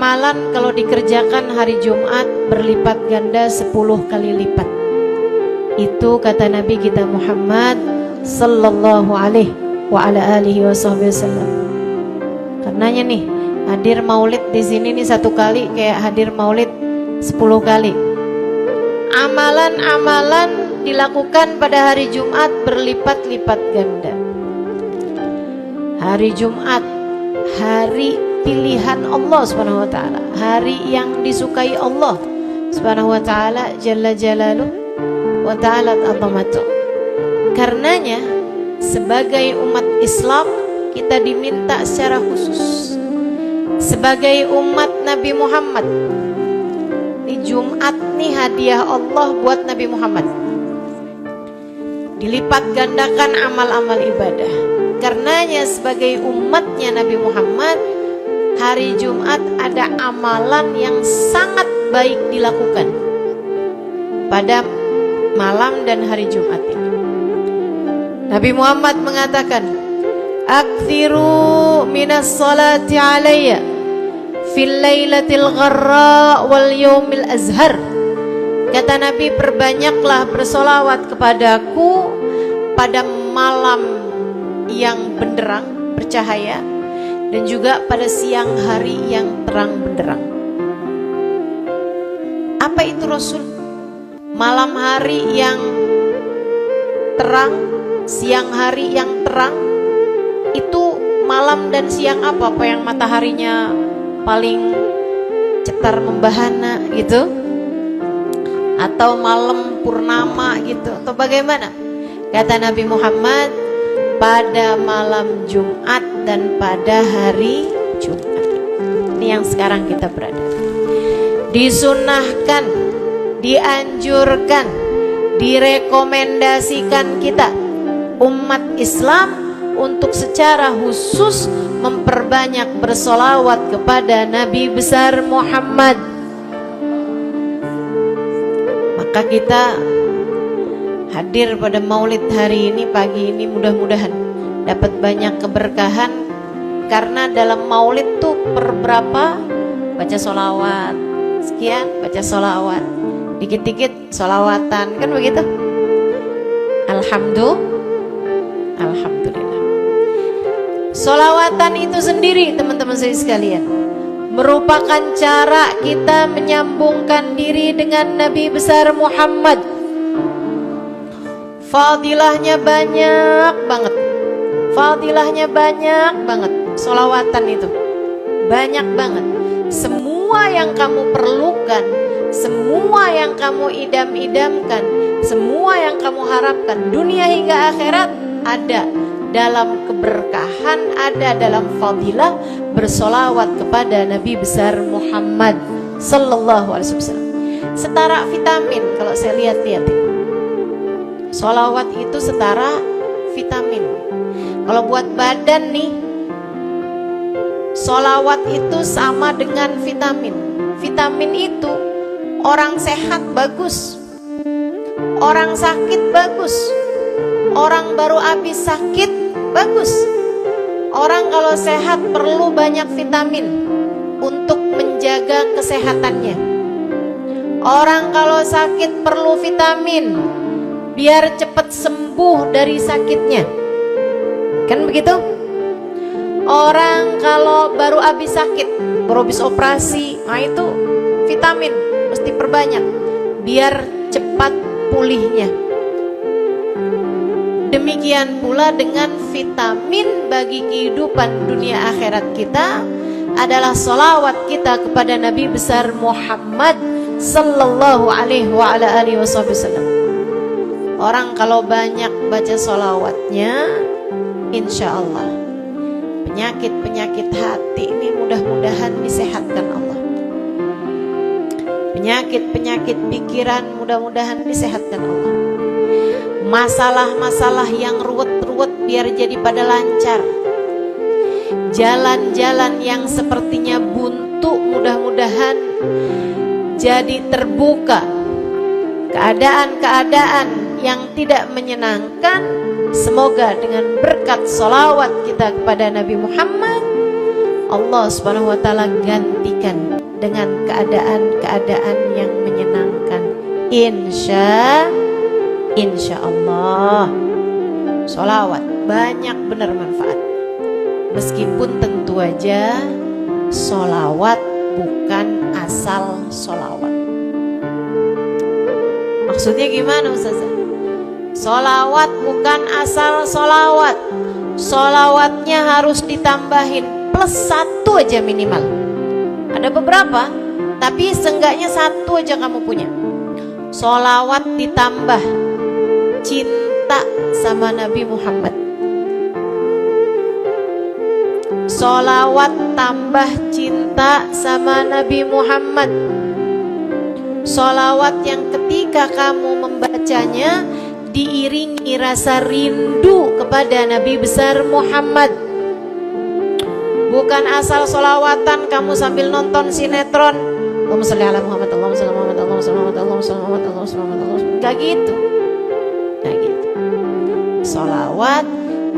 Amalan kalau dikerjakan hari Jumat berlipat ganda 10 kali lipat. Itu kata Nabi kita Muhammad sallallahu alaihi wa ala alihi wasallam. Karenanya nih, hadir maulid di sini nih 1 kali kayak hadir maulid 10 kali. Amalan-amalan dilakukan pada hari Jumat berlipat-lipat ganda. Hari Jumat, hari pilihan Allah Subhanahu wa taala, hari yang disukai Allah Subhanahu wa taala jalla jalaluh wa ta'ala azamatuh. Karenanya sebagai umat Islam kita diminta secara khusus sebagai umat Nabi Muhammad. Di Jumat nih hadiah Allah buat Nabi Muhammad. Dilipat gandakan amal-amal ibadah. Karenanya sebagai umatnya Nabi Muhammad, hari Jumat ada amalan yang sangat baik dilakukan pada malam dan hari Jumat ini. Nabi Muhammad mengatakan, "Aktsiru minas salati alayya fil lailatil gharra wal yaumil azhar." Kata Nabi, perbanyaklah bersolawat kepadaku pada malam yang benderang, bercahaya, dan juga pada siang hari yang terang benderang. Apa itu Rasul? Malam hari yang terang, siang hari yang terang. Itu malam dan siang apa? Apa yang mataharinya paling cetar membahana gitu? Atau malam purnama gitu? Atau bagaimana? Kata Nabi Muhammad, pada malam Jumat dan pada hari Jumat. Ini yang sekarang kita berada. Disunahkan, dianjurkan, direkomendasikan kita umat Islam untuk secara khusus memperbanyak bersolawat kepada Nabi besar Muhammad. Maka kita hadir pada maulid hari ini, pagi ini, mudah-mudahan dapat banyak keberkahan. Karena dalam maulid tuh per berapa baca solawat, sekian baca solawat, dikit-dikit solawatan, kan begitu. Alhamdulillah. Solawatan itu sendiri teman-teman saya sekalian merupakan cara kita menyambungkan diri dengan Nabi besar Muhammad. Fadilahnya banyak banget. Fadilahnya banyak banget. Solawatan itu banyak banget. Semua yang kamu perlukan, semua yang kamu idam-idamkan, semua yang kamu harapkan, dunia hingga akhirat ada dalam keberkahan, ada dalam fadilah bersolawat kepada Nabi besar Muhammad sallallahu alaihi wasallam. Setara vitamin kalau saya lihat-lihat. Solawat itu setara vitamin. Kalau buat badan nih, solawat itu sama dengan vitamin. Vitamin itu orang sehat bagus, orang sakit bagus, orang baru habis sakit bagus. Orang kalau sehat perlu banyak vitamin untuk menjaga kesehatannya. Orang kalau sakit perlu vitamin biar cepat sembuh dari sakitnya. Kan begitu? Orang kalau baru habis sakit, baru habis operasi, nah itu vitamin mesti perbanyak biar cepat pulihnya. Demikian pula dengan vitamin bagi kehidupan dunia akhirat kita adalah solawat kita kepada Nabi besar Muhammad sallallahu alaihi wa ala alihi wasallam. Orang kalau banyak baca solawatnya, insya Allah penyakit-penyakit hati ini mudah-mudahan disehatkan Allah. Penyakit-penyakit pikiran mudah-mudahan disehatkan Allah. Masalah-masalah yang ruwet-ruwet biar jadi pada lancar. Jalan-jalan yang sepertinya buntu mudah-mudahan jadi terbuka. Keadaan-keadaan yang tidak menyenangkan, semoga dengan berkat solawat kita kepada Nabi Muhammad Allah Subhanahu wa taala gantikan dengan keadaan-keadaan yang menyenangkan. Insya Allah. Sholawat banyak benar manfaat. Meskipun tentu aja sholawat bukan asal sholawat. Maksudnya gimana Ustazah? Sholawat bukan asal sholawat. Sholawatnya harus ditambahin plus 1 aja minimal. Ada beberapa, tapi seenggaknya 1 aja kamu punya. Sholawat ditambah cinta sama Nabi Muhammad. Sholawat tambah cinta sama Nabi Muhammad. Sholawat yang ketika kamu membacanya diiringi rasa rindu kepada Nabi besar Muhammad. Bukan asal sholawatan kamu sambil nonton sinetron. Allahumma sholli ala Muhammad, Allahumma sholli ala Muhammad, Allahumma sholli ala Muhammad, Allahumma sholli ala Muhammad, Allahumma sholli ala Muhammad. Gak gitu. Sholawat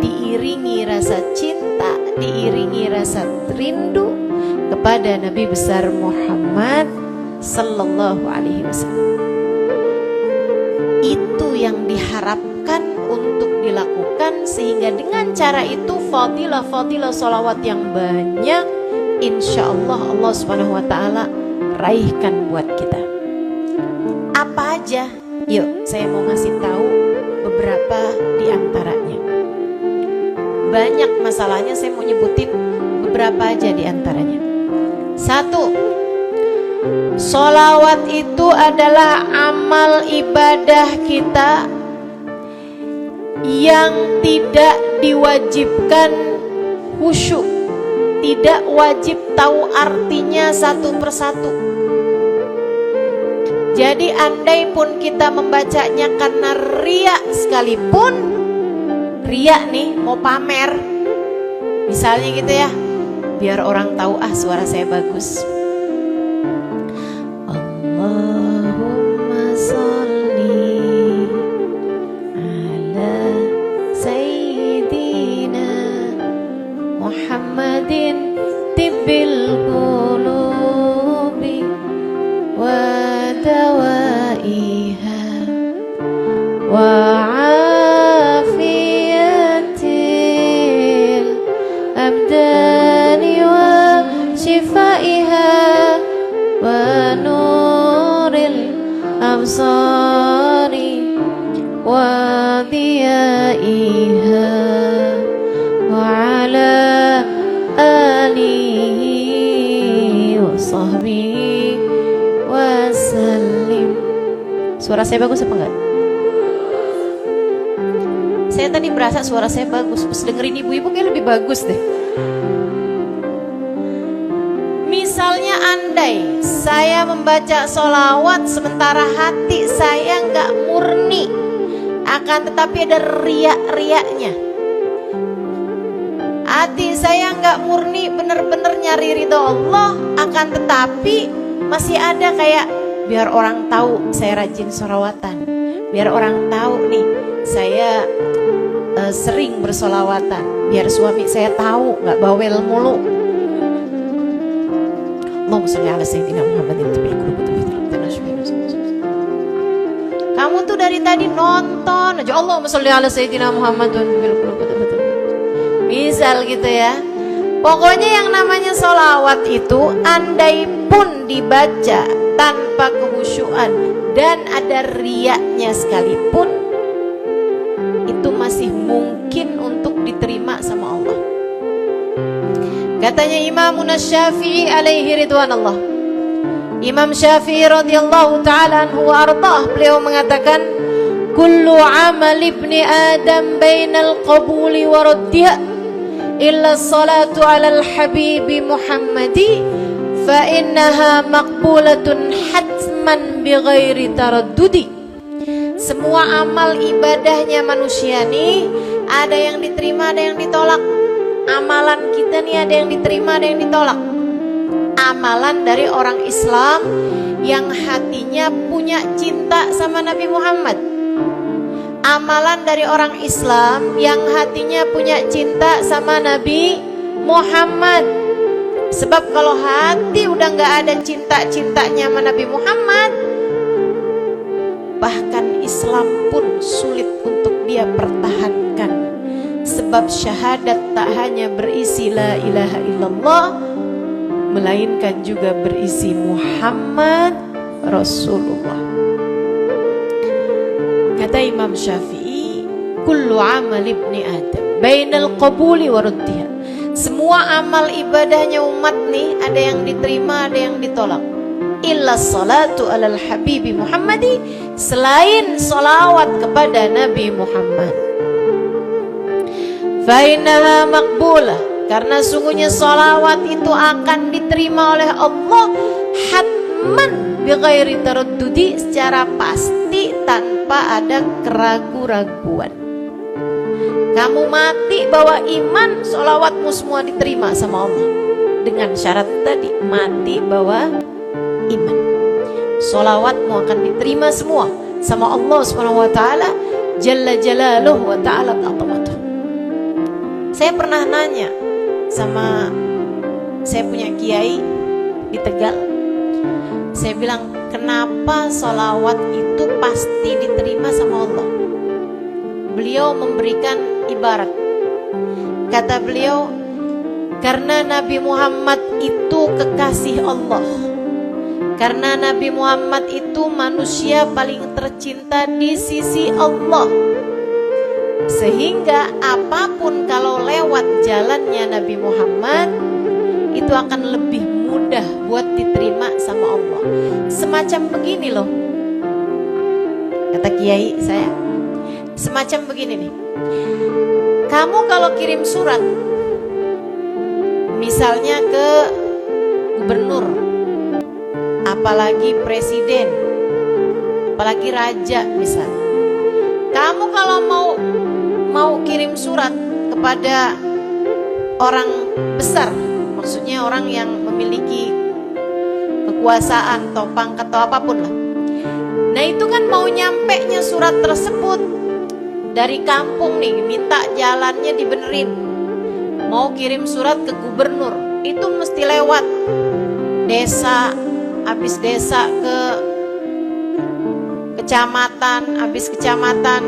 diiringi rasa cinta, diiringi rasa rindu kepada Nabi besar Muhammad sallallahu alaihi wasallam. Itu yang diharapkan untuk dilakukan, sehingga dengan cara itu fadilah sholawat yang banyak insya Allah Allah subhanahu wa ta'ala raihkan buat kita. Apa aja? Yuk saya mau ngasih tahu beberapa di antaranya. Banyak masalahnya, saya mau nyebutin beberapa aja di antaranya. 1. Sholawat itu adalah amal ibadah kita yang tidak diwajibkan khusyuk, tidak wajib tahu artinya satu persatu. Jadi andai pun kita membacanya karena riya sekalipun, riya nih mau pamer, misalnya gitu ya, biar orang tahu suara saya bagus. Allahumma sholli ala sayyidina Muhammadin tibbil qulubi wa dawaiha wa afiyatil abdani wa shifaiha wa nuril absari wa diyaiha wa ala alihi wa sahbihi wa sallim. Suara saya bagus apa enggak? Saya tadi berasa suara saya bagus, pas dengerin ibu-ibu kayak lebih bagus deh. Misalnya andai saya membaca sholawat sementara hati saya nggak murni, akan tetapi ada riak-riaknya. Hati saya nggak murni bener-bener nyari ridho Allah, akan tetapi masih ada kayak biar orang tahu saya rajin sholawatan, biar orang tahu nih saya sering bersolawatan, biar suami saya tahu nggak bawel mulu. Allahumma sholli ala sayyidina Muhammadin tibbil qulubi. Kamu tuh dari tadi nonton aja Allahumma sholli ala sayyidina Muhammadin tibbil qulubi. Misal gitu ya. Pokoknya yang namanya sholawat itu andai pun dibaca tanpa kehusyuan dan ada riaknya sekalipun, itu masih mungkin untuk diterima sama Allah. Katanya Imam Syafi'i alaihi ridwanallah, Imam Syafi'i radhiyallahu ta'ala anhu wa ardhah, beliau mengatakan kullu amal ibni adam bainal qabuli wa raddiha illa salatu ala al-habibi Muhammadi fa innaha maqbulatun hatman bighairi taraddudi. Semua amal ibadahnya manusia nih ada yang diterima, ada yang ditolak. Amalan kita nih ada yang diterima, ada yang ditolak. Amalan dari orang Islam yang hatinya punya cinta sama Nabi Muhammad. Amalan dari orang Islam yang hatinya punya cinta sama Nabi Muhammad. Sebab kalau hati udah gak ada cinta-cintanya sama Nabi Muhammad, bahkan Islam pun sulit untuk dia pertahankan. Sebab syahadat tak hanya berisi la ilaha illallah, melainkan juga berisi Muhammad Rasulullah. Kata Imam Syafi'i, kullu amal ibni Adam bainal qabuli wa ruddiha. Semua amal ibadahnya umat nih, ada yang diterima, ada yang ditolak. Illa salatu alal habibi Muhammadi, selain salawat kepada Nabi Muhammad. Fainaha makbulah, karena sungguhnya salawat itu akan diterima oleh Allah hatman bighairi taraddudi, secara pasti tanpa ada keraguan-raguan. Kamu mati bawa iman, salawatmu semua diterima sama Allah. Dengan syarat tadi, mati bawa iman, salawatmu akan diterima semua sama Allah Subhanahu wa taala jalla jalaluhu wa ta'ala azamatuh. Saya pernah nanya sama saya punya kiai di Tegal. Saya bilang, kenapa salawat itu pasti diterima sama Allah? Beliau memberikan ibarat. Kata beliau, karena Nabi Muhammad itu kekasih Allah. Karena Nabi Muhammad itu manusia paling tercinta di sisi Allah. Sehingga apapun kalau lewat jalannya Nabi Muhammad, itu akan lebih mudah buat diterima sama Allah. Semacam begini loh, kata kiai saya, semacam begini nih. Kamu kalau kirim surat, misalnya ke gubernur, apalagi presiden, apalagi raja misalnya. Kamu kalau mau kirim surat kepada orang besar, maksudnya orang yang memiliki kekuasaan atau pangkat atau apapun lah. Nah itu kan mau nyampenya surat tersebut dari kampung nih, minta jalannya dibenerin, mau kirim surat ke gubernur, itu mesti lewat desa, habis desa ke kecamatan, habis kecamatan,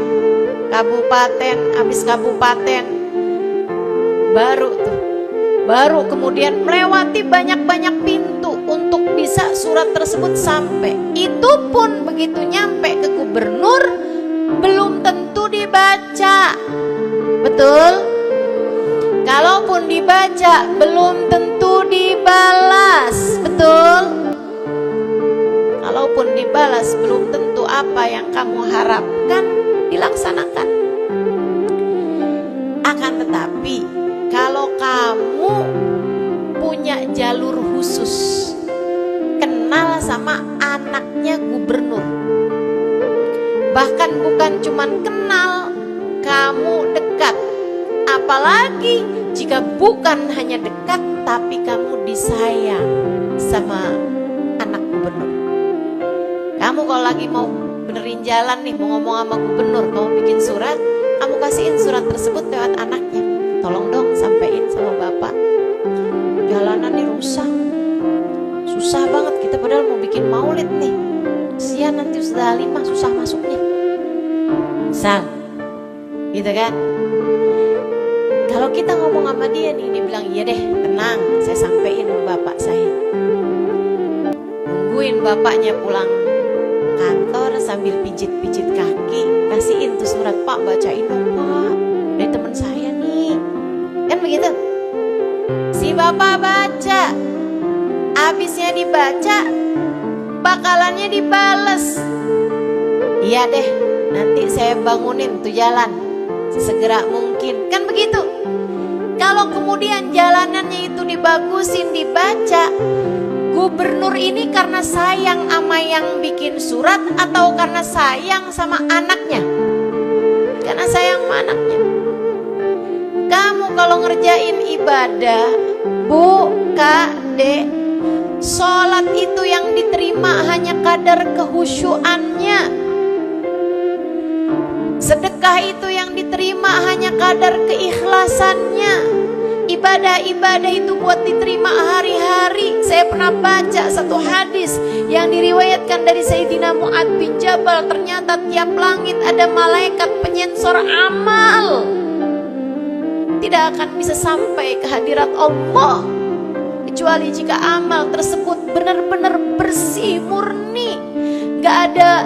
kabupaten, habis kabupaten, baru kemudian melewati banyak-banyak pintu untuk bisa surat tersebut sampai. Itu pun begitu nyampe ke gubernur belum tentu dibaca, betul? Kalaupun dibaca belum tentu dibalas, betul? Kalaupun dibalas belum tentu apa yang kamu harapkan dilaksanakan. Akan tetapi kalau kamu punya jalur khusus, kenal sama anaknya gubernur, bahkan bukan cuman kenal, kamu dekat. Apalagi jika bukan hanya dekat, tapi kamu disayang sama anak gubernur. Kamu kalau lagi mau benerin jalan nih, mau ngomong sama gubernur, kamu bikin surat, kamu kasihin surat tersebut lewat anaknya. Tolong dong sampein sama bapak, jalanannya rusak, susah banget, kita padahal mau bikin maulid nih, kesian nanti Ustaz Halimah susah masuknya, misal gitu kan. Kalau kita ngomong sama dia nih, dia bilang iya deh, tenang, saya sampein ke bapak saya. Nungguin bapaknya pulang kantor sambil pijit-pijit kaki, kasihin tuh surat, Pak bacain dong Pak, dari teman saya nih, kan begitu. Si bapak baca, habisnya dibaca, bakalannya dibales, iya deh, nanti saya bangunin tuh jalan sesegera mungkin, kan begitu. Kalau kemudian jalanannya itu dibagusin, dibaca, gubernur ini karena sayang sama yang bikin surat atau karena sayang sama anaknya? Karena sayang sama anaknya. Kamu kalau ngerjain ibadah, Bu, Kak, Dek, sholat itu yang diterima hanya kadar kehusyuannya. Sedekah itu yang diterima hanya kadar keikhlasannya. Ibadah-ibadah itu buat diterima hari-hari. Saya pernah baca satu hadis yang diriwayatkan dari Sayyidina Mu'adz bin Jabal. Ternyata tiap langit ada malaikat penyensor amal. Tidak akan bisa sampai ke hadirat Allah kecuali jika amal tersebut benar-benar bersih, murni. Gak ada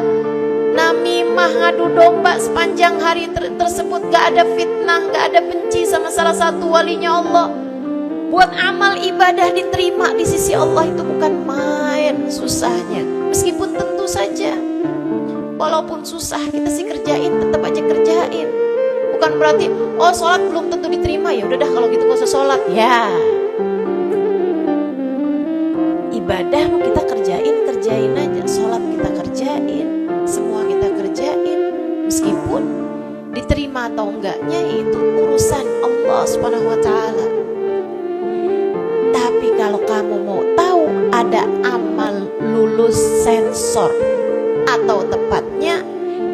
namimah, ngadu domba sepanjang hari tersebut. Gak ada fitnah, gak ada benci sama salah satu walinya Allah. Buat amal ibadah diterima di sisi Allah itu bukan main susahnya. Meskipun tentu saja walaupun susah kita sih kerjain, tetap aja kerjain. Bukan berarti oh sholat belum tentu diterima, ya udah dah kalau gitu gak usah sholat. Ya, ibadah kita kerjain aja. Sholat kita kerjain, semua kita kerjain. Meskipun diterima atau enggaknya itu urusan Allah Subhanahu wa ta'ala. Tapi kalau kamu mau tahu, ada amal lulus sensor, atau tepatnya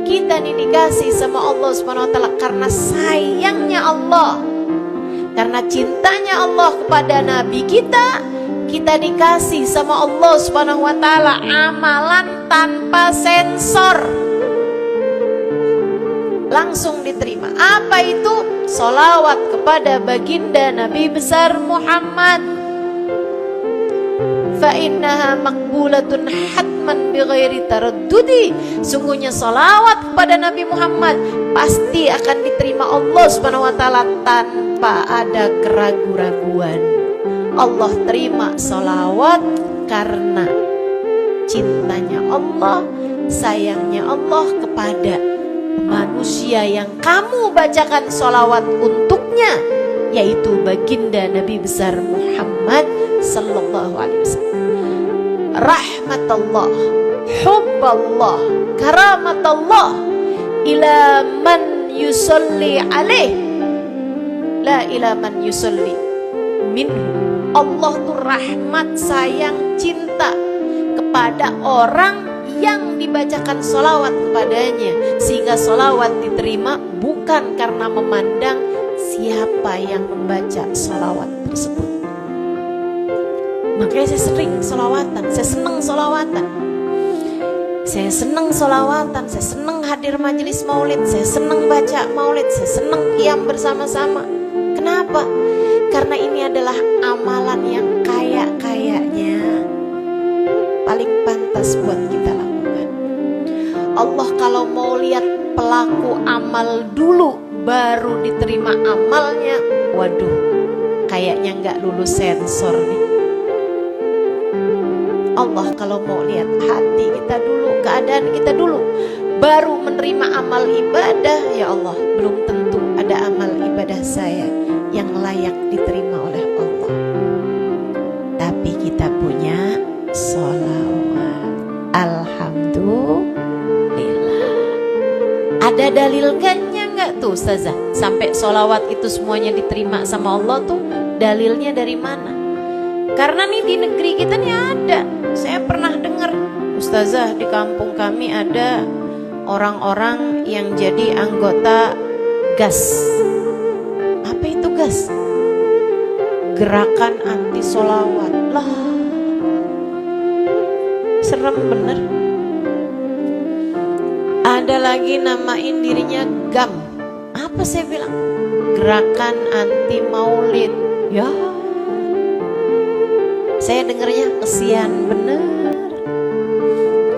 kita ini dikasih sama Allah Subhanahu wa ta'ala karena sayangnya Allah, karena cintanya Allah kepada Nabi kita. Kita dikasih sama Allah Subhanahu wa ta'ala amalan tanpa sensor, langsung diterima. Apa itu? Sholawat kepada baginda Nabi besar Muhammad. Fa innaha maqbulatun hatman bighairi taraddudi. Sungguhnya sholawat kepada Nabi Muhammad pasti akan diterima Allah Subhanahu wa ta'ala tanpa ada keraguan-raguan. Allah terima sholawat karena cintanya Allah, sayangnya Allah kepada manusia yang kamu bacakan sholawat untuknya, yaitu baginda Nabi besar Muhammad sallallahu alaihi wasallam. Rahmatullah, hubballah, karamatullah ila man yusalli alaih, la ila man yusalli minhu. Allah tuh rahmat, sayang, cinta kepada orang yang dibacakan sholawat kepadanya, sehingga sholawat diterima bukan karena memandang siapa yang membaca sholawat tersebut. Makanya saya sering sholawatan, saya senang sholawatan, saya senang sholawatan, saya senang hadir majelis maulid, saya senang baca maulid, saya senang qiyam bersama-sama. Kenapa? Karena ini adalah amalan yang kayaknya paling pantas buat kita lakukan. Allah kalau mau lihat pelaku amal dulu baru diterima amalnya, waduh, kayaknya nggak lulus sensor nih. Allah kalau mau lihat hati kita dulu, keadaan kita dulu, baru menerima amal ibadah, ya Allah, belum tentu ada amal ibadah saya yang layak diterima oleh Allah. Tapi kita punya sholawat. Alhamdulillah. Ada dalilnya nggak tuh Ustazah? Sampai sholawat itu semuanya diterima sama Allah tuh dalilnya dari mana? Karena nih di negeri kita nih ada. Saya pernah dengar, Ustazah, di kampung kami ada orang-orang yang jadi anggota GAS. Apa itu GAS? Gerakan anti sholawat. Lah, serem bener. Ada lagi namain dirinya GAM. Apa saya bilang? Gerakan anti maulid. Ya, saya dengarnya kesian bener.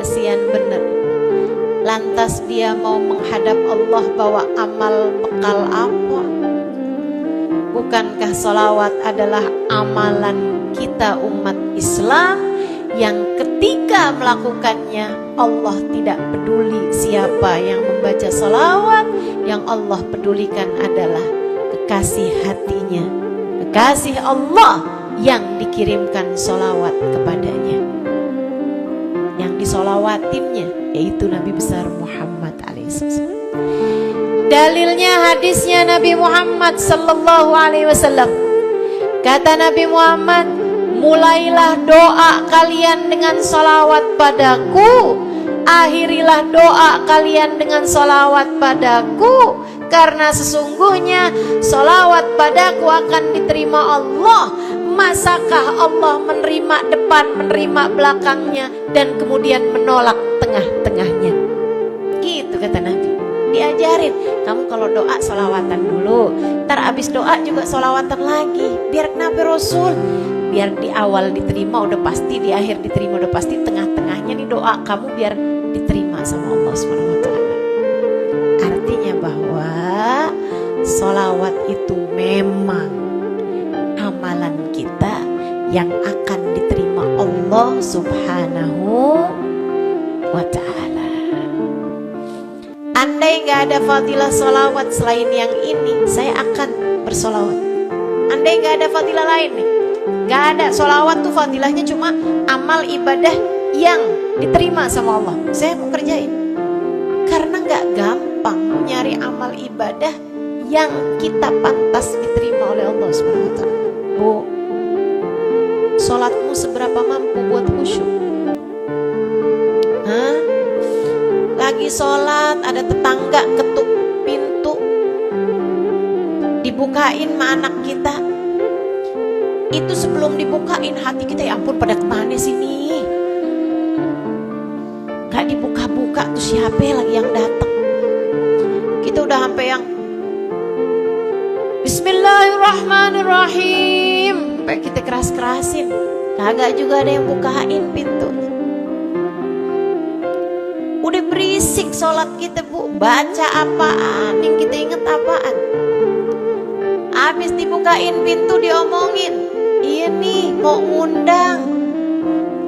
Kesian bener. Lantas dia mau menghadap Allah bawa amal bekal apa? Bukankah sholawat adalah amalan kita umat Islam yang ketika melakukannya Allah tidak peduli siapa yang membaca sholawat, yang Allah pedulikan adalah kekasih hatinya, kekasih Allah yang dikirimkan sholawat kepadanya, yang disolawatinnya yaitu Nabi besar Muhammad alaihissalam. Dalilnya hadisnya Nabi Muhammad sallallahu alaihi wasallam. Kata Nabi Muhammad, mulailah doa kalian dengan salawat padaku, akhirilah doa kalian dengan salawat padaku, Karena sesungguhnya solawat padaku akan diterima Allah. Masakah Allah menerima depan, menerima belakangnya, dan kemudian menolak tengah-tengahnya? Gitu kata Nabi. Diajarin, kamu kalau doa solawatan dulu, ntar abis doa juga solawatan lagi. Biar kenapa Rasul? Biar di awal diterima udah pasti, di akhir diterima udah pasti, tengah-tengahnya nih doa kamu biar diterima sama Allah SWT. Artinya bahwa solawat itu memang amalan kita yang akan diterima Allah Subhanahu wa ta'ala. Andai gak ada fadilah solawat selain yang ini, saya akan bersolawat. Andai gak ada fadilah lain nih, gak ada, solawat tuh fadilahnya cuma amal ibadah yang diterima sama Allah, saya mau kerjain. Karena gak gampang nyari amal ibadah yang kita pantas diterima oleh Allah SWT. Bu, sholatmu seberapa mampu buat khusyuk? Hah? Lagi sholat ada tetangga ketuk pintu, dibukain sama anak kita. Itu sebelum dibukain hati kita, ya ampun pada kemana sini? Gak dibuka-buka tuh siapa lagi yang datang? Kita udah sampai yang Bismillahirrahmanirrahim, sampai kita keras-kerasin, kagak juga ada yang bukain pintunya. Udah berisik sholat kita bu, baca apaan, yang kita inget apaan? Habis dibukain pintu diomongin, iya nih mau ngundang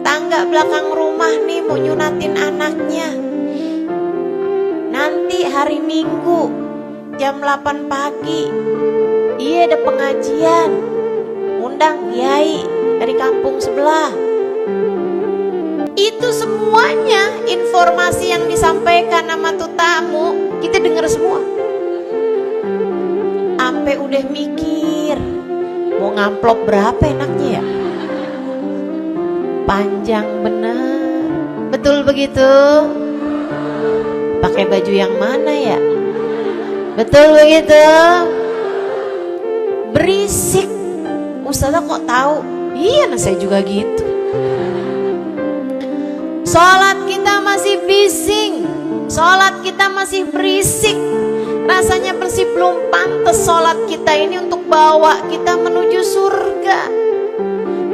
tangga belakang rumah nih, mau nyunatin anaknya. Nanti hari Minggu jam 8 pagi, iya ada pengajian, undang kiai dari kampung sebelah. Itu semuanya informasi yang disampaikan sama tuh tamu, kita dengar semua. Ampe udah mikir, mau ngamplop berapa enaknya ya? Panjang benar, betul begitu? Pakai baju yang mana ya? Betul begitu? Berisik. Ustazah kok tahu? Iya, nah saya juga gitu. Sholat kita masih bising, sholat kita masih berisik. Rasanya bersih, belum pantas sholat kita ini untuk bawa kita menuju surga.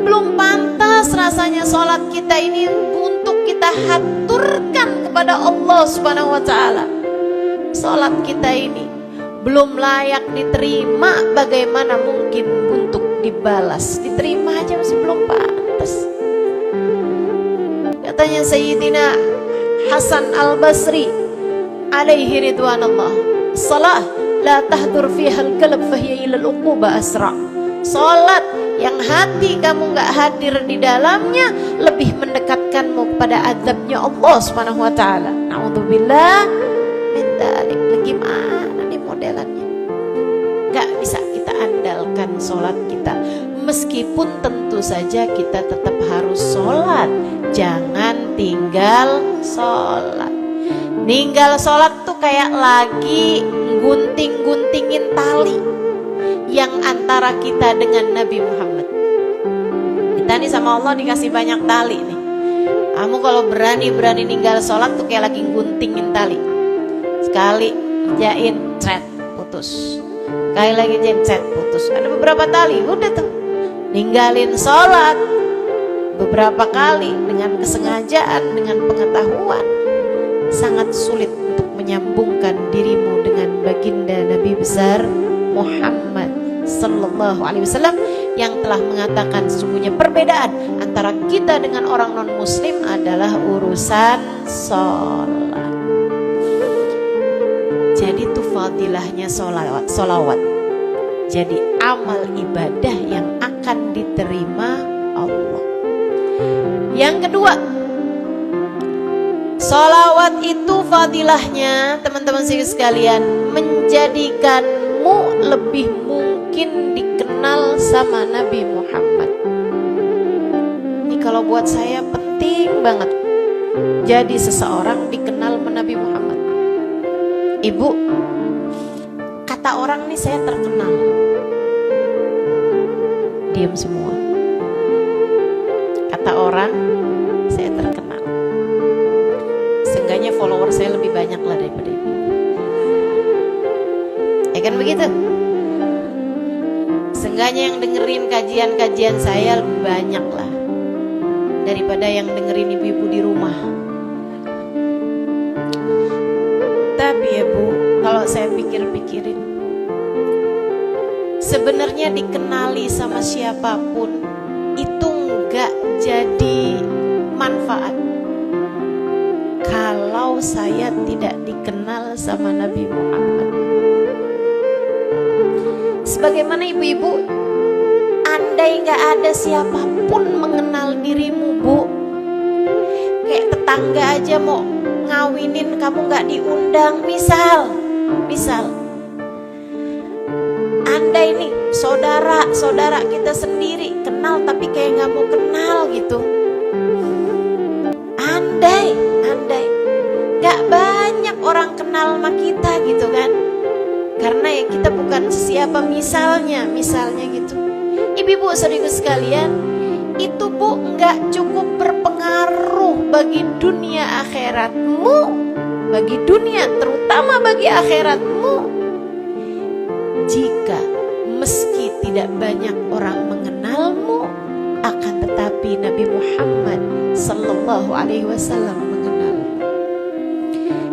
Belum pantas rasanya sholat kita ini untuk kita haturkan kepada Allah Subhanahu wa ta'ala. Sholat kita ini belum layak diterima, bagaimana mungkin untuk dibalas? Diterima aja masih belum pantas. Katanya Sayyidina Hasan al-Basri alaihi ridwanullah, salah la tahdur fiha al-qalb fahiya ila al-uquba asra. Salat yang hati kamu gak hadir di dalamnya lebih mendekatkanmu kepada azabnya Allah Subhanahu wa ta'ala. Na'udzubillah min dzalik. Gimana nih modelannya? Gak bisa kita andalkan sholat kita. Meskipun tentu saja kita tetap harus sholat, jangan tinggal sholat. Ninggal sholat tuh kayak lagi gunting-guntingin tali yang antara kita dengan Nabi Muhammad. Kita nih sama Allah dikasih banyak tali nih. Kamu kalau berani-berani ninggal sholat tuh kayak lagi guntingin tali. Sekali jain, cret, putus. Sekali lagi jain, cret, putus. Ada beberapa tali, udah tuh. Ninggalin sholat beberapa kali dengan kesengajaan, dengan pengetahuan, sangat sulit untuk menyambungkan dirimu dengan baginda Nabi besar Muhammad sallallahu alaihi wasallam yang telah mengatakan sesungguhnya perbedaan antara kita dengan orang non muslim adalah urusan sholat. Jadi itu fadilahnya sholawat. Jadi amal ibadah yang akan diterima Allah. Yang kedua, sholawat itu fadilahnya teman-teman sekalian menjadikanmu lebih mungkin dikenal sama Nabi Muhammad. Ini kalau buat saya penting banget. Jadi seseorang dikenal sama Nabi Muhammad. Ibu, Kata orang nih saya terkenal. Diam semua. Kata orang saya terkenal. Seenggaknya follower saya lebih banyak lah daripada ibu. Ya kan begitu? Seenggaknya yang dengerin kajian-kajian saya lebih banyak lah daripada yang dengerin ibu-ibu di rumah. Tapi ya Bu, kalau saya pikir-pikirin, sebenarnya dikenali sama siapapun itu enggak jadi manfaat kalau saya tidak dikenal sama Nabi Muhammad. Sebagaimana ibu-ibu, andai enggak ada siapapun mengenal dirimu Bu, kayak tetangga aja mau ngawinin kamu enggak diundang, misal andai nih saudara kita sendiri kenal tapi kayak nggak mau kenal gitu. Andai nggak banyak orang kenal sama kita gitu kan, karena ya kita bukan siapa misalnya gitu. Ibu-ibu saudaraku sekalian, itu Bu nggak cukup berpengaruh bagi dunia akhiratmu, bagi dunia terutama bagi akhiratmu, jika meski tidak banyak orang mengenalmu, akan tetapi Nabi Muhammad Sallallahu Alaihi Wasallam mengenal.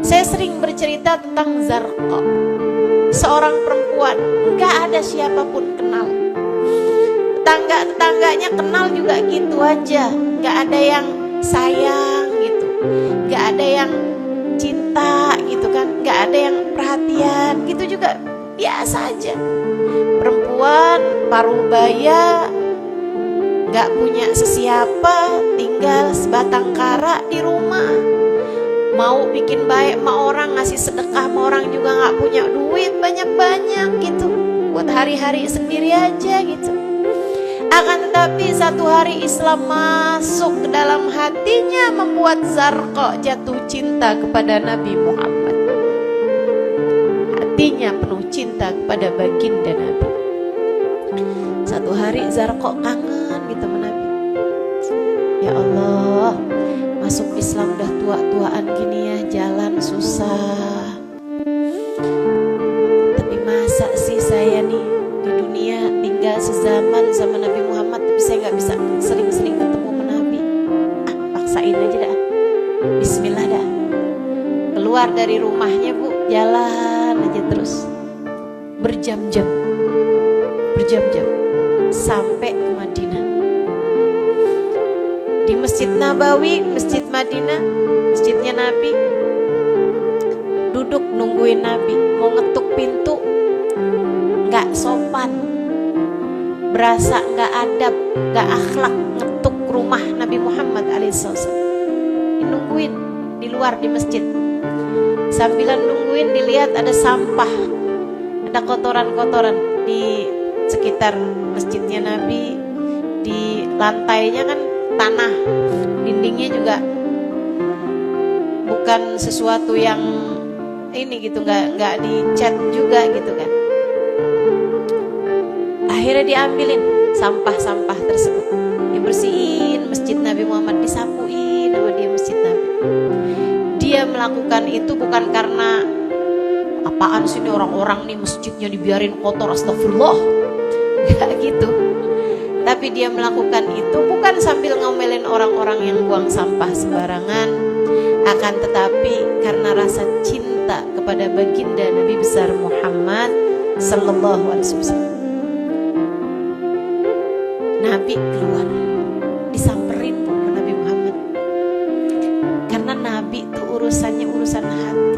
Saya sering bercerita tentang Zarqa, seorang perempuan, nggak ada siapapun kenal. Tetangganya kenal juga gitu aja, nggak ada yang sayang gitu, nggak ada yang cinta gitu kan, nggak ada yang perhatian gitu juga. Biasa aja, perempuan paruh baya, gak punya sesiapa, tinggal sebatang kara di rumah. Mau bikin baik sama orang, ngasih sedekah sama orang juga gak punya duit banyak-banyak gitu, buat hari-hari sendiri aja gitu. Akan tetapi satu hari Islam masuk ke dalam hatinya, membuat Zarqa jatuh cinta kepada Nabi Muhammad. Hatinya penuh cinta kepada baginda Nabi. Satu hari Zarqa kangen gitu sama Nabi. Ya Allah, masuk Islam udah tua-tuaan gini ya, jalan susah. Tapi masa sih saya nih di dunia tinggal sezaman sama Nabi Muhammad, tapi saya gak bisa sering-sering ketemu sama Nabi. Paksain aja dah. Bismillah dah. Keluar dari rumahnya Bu, jalan aja terus berjam-jam sampai ke Madinah. Di Masjid Nabawi, Masjid Madinah, masjidnya Nabi, duduk nungguin Nabi. Mau ngetuk pintu gak sopan, berasa gak adab, gak akhlak, ngetuk rumah Nabi Muhammad alaihissalam. Nungguin di luar di masjid. Sambilan nungguin dilihat ada sampah, ada kotoran-kotoran di sekitar masjidnya Nabi. Di lantainya kan tanah, dindingnya juga bukan sesuatu yang ini gitu, nggak dicat juga gitu kan. Akhirnya diambilin sampah-sampah tersebut, dibersihin masjid Nabi Muhammad, disapuin sama dia masjid Nabi. Dia melakukan itu bukan karena apaan sih nih orang-orang nih masjidnya dibiarin kotor, astagfirullah, gak gitu. Tapi dia melakukan itu bukan sambil ngomelin orang-orang yang buang sampah sembarangan, akan tetapi karena rasa cinta kepada baginda Nabi besar Muhammad Sallallahu Alaihi Wasallam. Nabi keluar, disamperin ke Nabi Muhammad, karena Nabi itu urusannya urusan hati.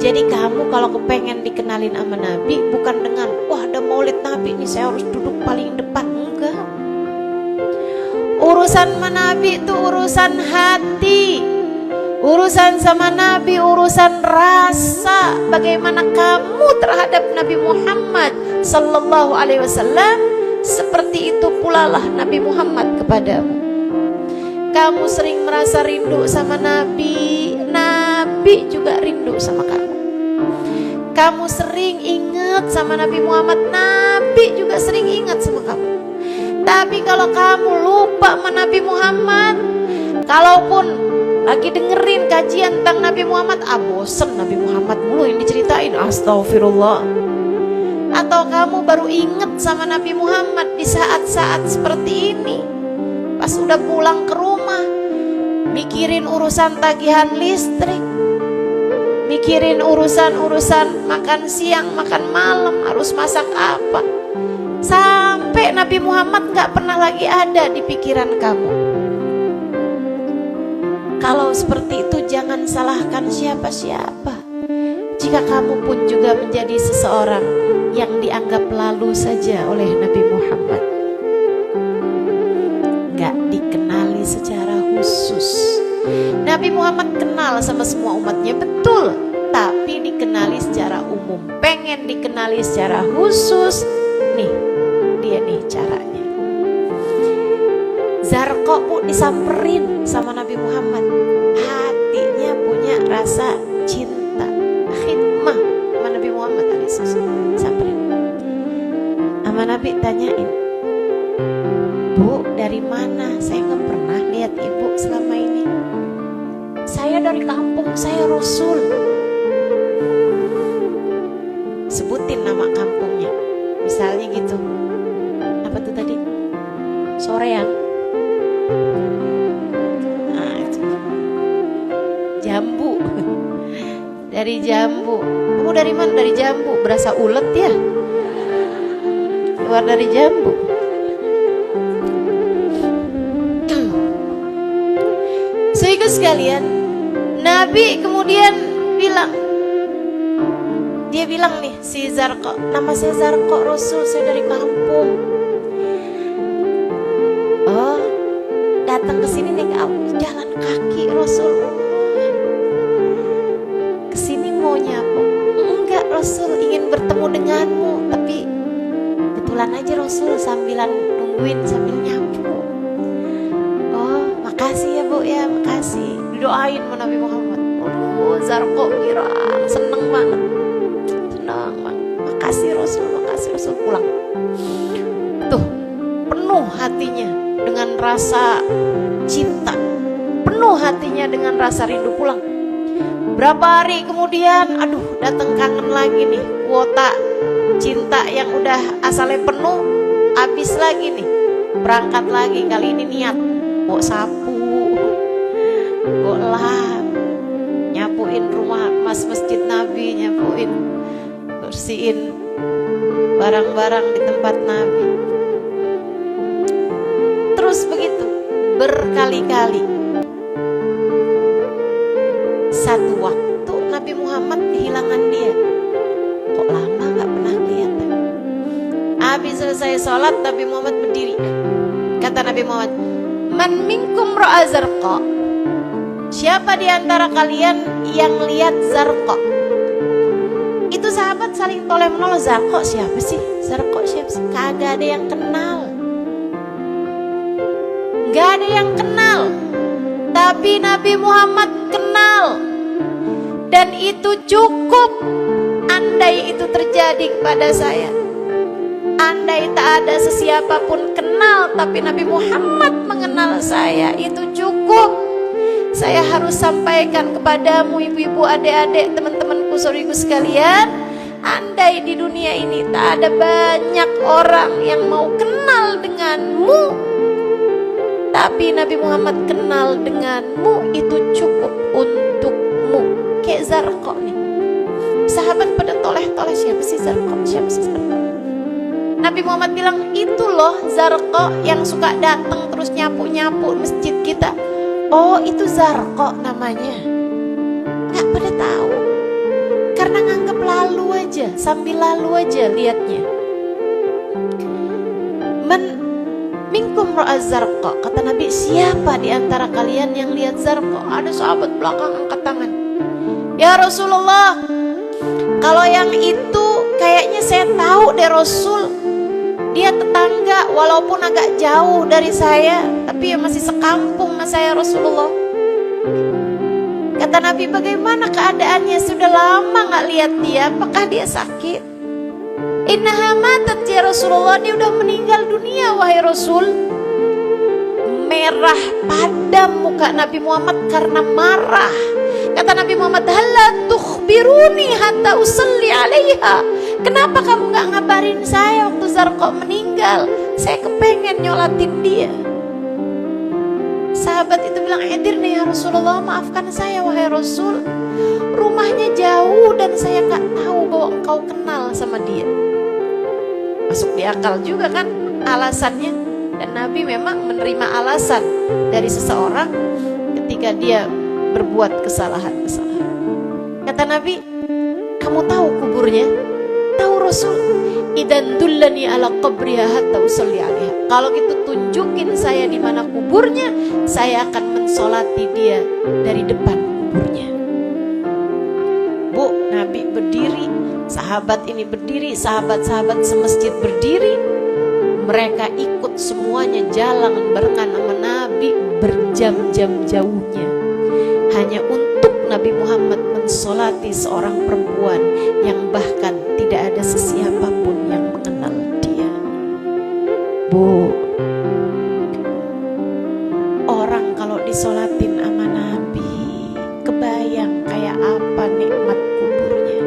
Jadi kamu kalau kepengen dikenalin sama Nabi, bukan dengan wah ada maulid Nabi nih saya harus duduk paling depan, enggak. Urusan sama Nabi itu urusan hati. Urusan sama Nabi urusan rasa. Bagaimana kamu terhadap Nabi Muhammad Sallallahu Alaihi Wasallam, seperti itu pula lah Nabi Muhammad kepadamu. Kamu sering merasa rindu sama Nabi, Nabi juga rindu sama kamu. Kamu sering ingat sama Nabi Muhammad, Nabi juga sering ingat sama kamu. Tapi kalau kamu lupa sama Nabi Muhammad, kalaupun lagi dengerin kajian tentang Nabi Muhammad, bosen Nabi Muhammad mulu yang diceritain, astagfirullah. Atau kamu baru inget sama Nabi Muhammad di saat-saat seperti ini, pas udah pulang ke rumah, mikirin urusan tagihan listrik, mikirin urusan makan siang, makan malam, harus masak apa. Sampai Nabi Muhammad gak pernah lagi ada di pikiran kamu. Kalau seperti itu jangan salahkan siapa-siapa. Jika kamu pun juga menjadi seseorang yang dianggap lalu saja oleh Nabi Muhammad, gak dikenali secara khusus. Nabi Muhammad kenal sama semua umatnya, betul, tapi dikenali secara umum. Pengen dikenali secara khusus, nih dia nih caranya. Zarqa pun disamperin sama Nabi Muhammad, hatinya punya rasa cinta, khidmah sama Nabi Muhammad Yesus. Samperin sama Nabi, tanyain, Bu, dari mana? Saya nggak pernah lihat ibu selama ini. Saya dari kampung, saya Rasul. Sebutin nama kampungnya, misalnya gitu. Apa tuh tadi? Soreang. Nah, itu. Jambu. Dari Jambu. Kamu dari mana? Dari Jambu. Berasa ulet ya? Keluar dari Jambu. Saudara sekalian, Nabi kemudian bilang, dia bilang nih si Zarqa, nama saya Zarqa, Rasul, saya dari kampung. Oh, datang ke sini nih, jalan kaki Rasul. Kesini mau nyapu? Enggak Rasul, ingin bertemu denganmu, tapi kebetulan aja Rasul sambilan nungguin sambil nyapu. Oh, makasih ya Bu ya, makasih. Didoain sama Nabi Muhammad. Aduh, Zarqa girang, seneng banget. Makasih Rasul pulang. Tuh, penuh hatinya dengan rasa cinta, penuh hatinya dengan rasa rindu pulang. Berapa hari kemudian, aduh, datang kangen lagi nih, kuota cinta yang udah asalnya penuh, habis lagi nih. Berangkat lagi, kali ini niat bawa sapu, bawa lap, nyapuin rumah masjid Nabi, nyapuin, bersihin barang-barang di tempat Nabi. Terus begitu berkali-kali. Satu waktu Nabi Muhammad kehilangan dia. Kok lama gak pernah kelihatan. Habis selesai sholat, Nabi Muhammad berdiri. Kata Nabi Muhammad, Man minkum ra'a Zarqa? Siapa di antara kalian yang lihat Zarqa? Itu sahabat saling toleh menolong. Zarqa siapa sih? Zarqa siapa sih? Kagak ada yang kenal. Gak ada yang kenal. Tapi Nabi Muhammad kenal. Dan itu cukup. Andai itu terjadi kepada saya, andai tak ada sesiapa pun kenal, tapi Nabi Muhammad mengenal saya, itu cukup. Saya harus sampaikan kepadamu ibu-ibu, adik-adik, teman-temanku, saudariku sekalian, andai di dunia ini tak ada banyak orang yang mau kenal denganmu, tapi Nabi Muhammad kenal denganmu, itu cukup untukmu. Kayak Zarqa nih, sahabat pada toleh-toleh, siapa sih Zarqa? Siapa sih Zarqa? Nabi Muhammad bilang, itu loh Zarqa yang suka datang terus nyapu-nyapu masjid kita. Oh, itu Zarqa namanya. Gak pada tahu, karena nganggap lalu aja, sambil lalu aja liatnya. Man minkum ra'a Zarqa, kata Nabi, siapa di antara kalian yang lihat Zarqa? Ada sahabat belakang angkat tangan. Ya Rasulullah, kalau yang itu kayaknya saya tahu deh Rasul. Dia tetangga walaupun agak jauh dari saya, tapi ya masih sekampung sama saya Rasulullah. Kata Nabi, bagaimana keadaannya? Sudah lama gak lihat dia. Apakah dia sakit? Innaha matat ya Rasulullah. Dia udah meninggal dunia wahai Rasul. Merah padam muka Nabi Muhammad karena marah. Kata Nabi Muhammad, halla tukhbiruni hatta usalli alaiha. Kenapa kamu gak ngabarin saya waktu Zarqa meninggal? Saya kepengen nyolatin dia. Sahabat itu bilang, edir nih ya Rasulullah, maafkan saya wahai Rasul. Rumahnya jauh dan saya gak tahu bahwa engkau kenal sama dia. Masuk di akal juga kan alasannya. Dan Nabi memang menerima alasan dari seseorang ketika dia berbuat kesalahan-kesalahan. Kata Nabi, kamu tahu kuburnya? Tahu Rasul. Idan dullani ala qabriha hatta usalli alaiha. Kalau gitu tunjukin saya di mana kuburnya, saya akan mensolati dia dari depan kuburnya. Bu, Nabi berdiri, sahabat ini berdiri, sahabat-sahabat semasjid berdiri. Mereka ikut semuanya jalan barengan sama Nabi berjam-jam jauhnya. Hanya untuk Nabi Muhammad mensolati seorang perempuan yang bahkan tidak ada sesiapapun yang mengenal dia. Bu, orang kalau disolatin sama Nabi, kebayang kayak apa nikmat kuburnya.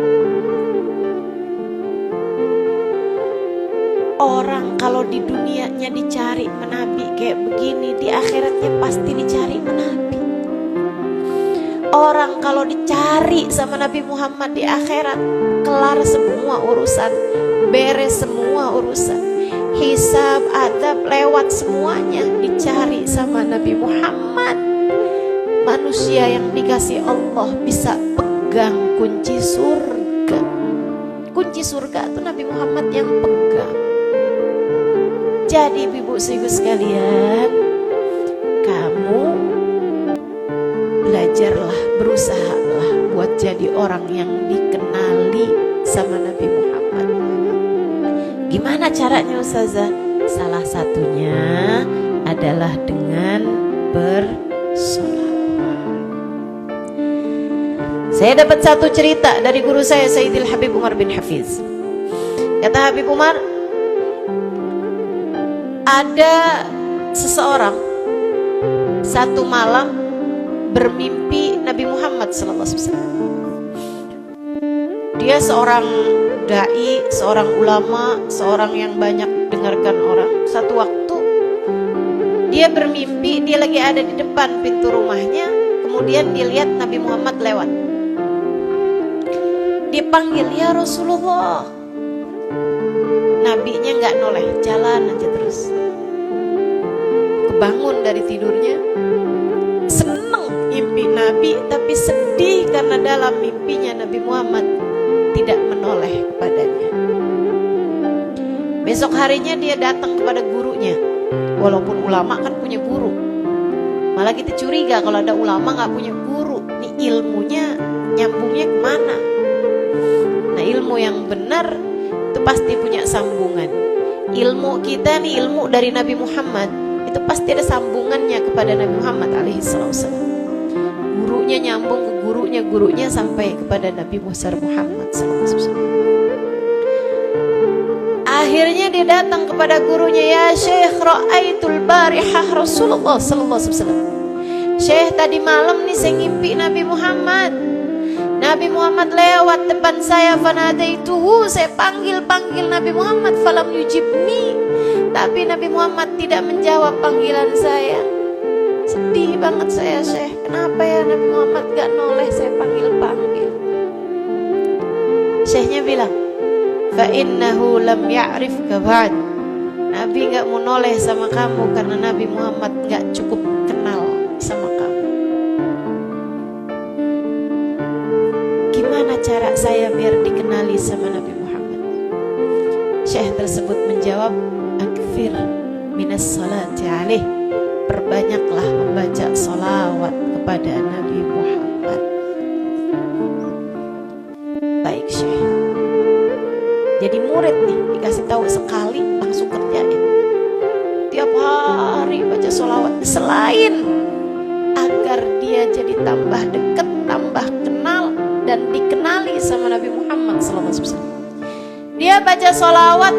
Orang kalau di dunianya dicari menabi kayak begini, di akhiratnya pasti dicari menabi. Orang kalau dicari sama Nabi Muhammad di akhirat, kelar semua urusan, beres semua urusan, hisab, adab, lewat semuanya. Dicari sama Nabi Muhammad. Manusia yang dikasih Allah bisa pegang kunci surga. Kunci surga itu Nabi Muhammad yang pegang. Jadi ibu-ibu sekalian, kamu belajarlah, berusahalah buat jadi orang yang dikenali sama Nabi Muhammad. Gimana caranya Ustazah? Salah satunya adalah dengan bersolawat. Saya dapat satu cerita dari guru saya, Sayyidil Habib Umar bin Hafiz. Kata Habib Umar, ada seseorang satu malam bermimpi Nabi Muhammad SAW. Dia seorang dai, seorang ulama, seorang yang banyak dengarkan orang. Satu waktu dia bermimpi, dia lagi ada di depan pintu rumahnya. Kemudian dia lihat Nabi Muhammad lewat. Dia panggil, ya Rasulullah. Nabinya gak noleh, jalan aja terus. Kebangun dari tidurnya, seneng mimpi Nabi, tapi sedih karena dalam mimpinya Nabi Muhammad tidak menoleh kepadanya. Besok harinya dia datang kepada gurunya. Walaupun ulama kan punya guru, malah kita curiga kalau ada ulama gak punya guru. Nih ilmunya nyambungnya kemana? Nah, ilmu yang benar itu pasti punya sambungan. Ilmu kita nih, ilmu dari Nabi Muhammad, itu pasti ada sambungannya kepada Nabi Muhammad alaihissalam. Gurunya nyambung ke gurunya sampai kepada Nabi Muhammad SAW. Akhirnya dia datang kepada gurunya, ya Syekh, ra'aitul barihah Rasulullah SAW. Syekh, tadi malam nih saya ngimpi Nabi Muhammad. Nabi Muhammad lewat depan saya, fanadaituhu, saya panggil Nabi Muhammad, falam yujibni, tapi Nabi Muhammad tidak menjawab panggilan saya. Sedih banget saya, Syekh. Kenapa ya Nabi Muhammad gak noleh saya panggil. Syekhnya bilang, fa innahu lam ya'rifka ba'd. Nabi gak mau noleh sama kamu karena Nabi Muhammad gak cukup kenal sama kamu. Gimana cara saya biar dikenali sama Nabi Muhammad? Syekh tersebut menjawab, akfir minas salati alaih, perbanyaklah membaca salawat kepada Nabi Muhammad. Baik Syekh. Jadi murid nih, dikasih tahu sekali langsung kerjain. Tiap hari baca salawat, selain agar dia jadi tambah dekat, tambah kenal dan dikenali sama Nabi Muhammad SAW. Dia baca sholawat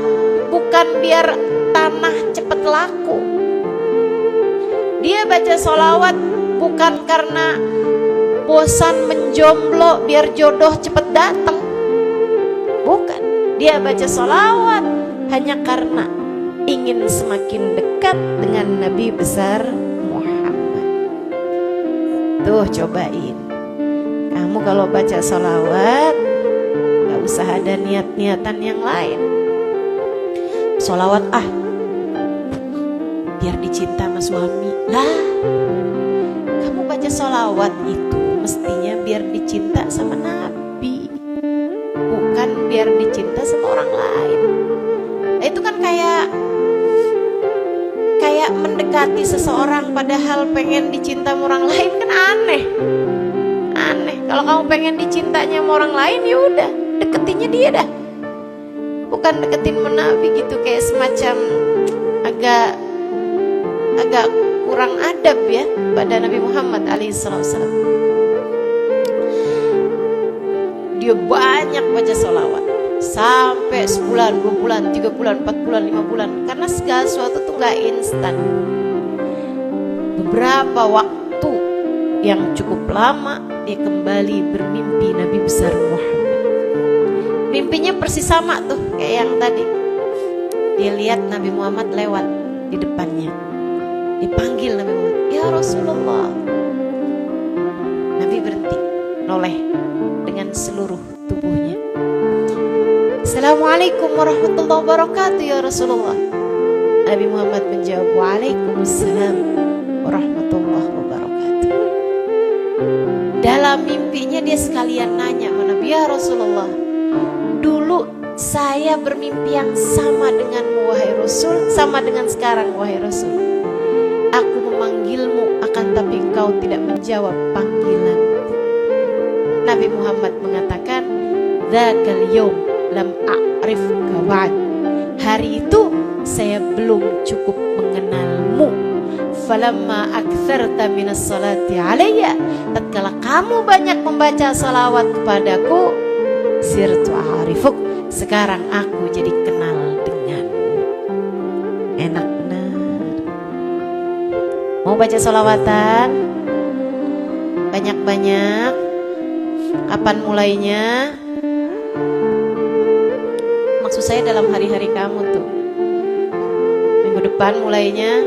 bukan biar tanah cepat laku. Dia baca sholawat bukan karena bosan menjomblo biar jodoh cepat datang. Bukan. Dia baca sholawat hanya karena ingin semakin dekat dengan Nabi besar Muhammad. Tuh cobain. Kamu kalau baca sholawat gak usah ada niat-niatan yang lain. Sholawat biar dicinta sama suami. Lah, kamu baca sholawat itu mestinya biar dicinta sama Nabi, bukan biar dicinta sama orang lain. Itu kan kayak mendekati seseorang padahal pengen dicinta sama orang lain, kan aneh. Kalau kamu pengen dicintanya sama orang lain, ya udah deketinnya dia dah, bukan deketin Nabi gitu, kayak semacam agak kurang adab ya pada Nabi Muhammad alaihissalam. Dia banyak baca sholawat sampai sebulan, 2 bulan, 3 bulan, 4 bulan, 5 bulan, karena segala sesuatu tuh gak instan. Beberapa waktu yang cukup lama dia kembali bermimpi Nabi besar Muhammad. Mimpinya persis sama tuh kayak yang tadi. Dia lihat Nabi Muhammad lewat di depannya. Dipanggil Nabi Muhammad, "Ya Rasulullah." Nabi berhenti, noleh dengan seluruh tubuhnya. "Assalamualaikum warahmatullahi wabarakatuh ya Rasulullah." Nabi Muhammad menjawab, "Waalaikumsalam warahmatullahi wabarakatuh." Dalam mimpinya dia sekalian nanya sama Nabi, "Ya Rasulullah, dulu saya bermimpi yang sama denganmu wahai Rasul, sama dengan sekarang wahai Rasul. Aku memanggilmu akan tapi engkau tidak menjawab panggilan." Nabi Muhammad mengatakan, "Dzakal yaum lam a'rifka ba'd." Hari itu saya belum cukup mengenalmu. Falamma aktsarta minas salati alayya, tatkala kamu banyak membaca salawat kepadaku, sirtu a'rifuk, sekarang aku jadi kenal denganmu. Enak benar. Mau baca salawatan? Banyak-banyak. Kapan mulainya? Maksud saya dalam hari-hari kamu tuh. Minggu depan mulainya,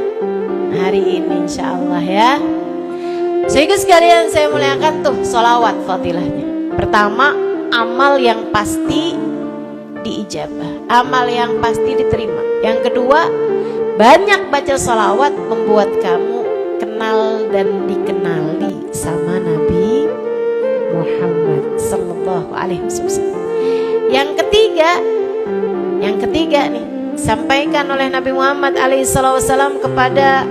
hari ini insya Allah ya. Sehingga sekalian saya muliakan tuh salawat fadilahnya. Pertama, amal yang pasti diijabah, amal yang pasti diterima. Yang kedua, banyak baca salawat membuat kamu kenal dan dikenali sama Nabi Muhammad sallallahu alaihi wasallam. Yang ketiga nih, sampaikan oleh Nabi Muhammad alaihi wasallam kepada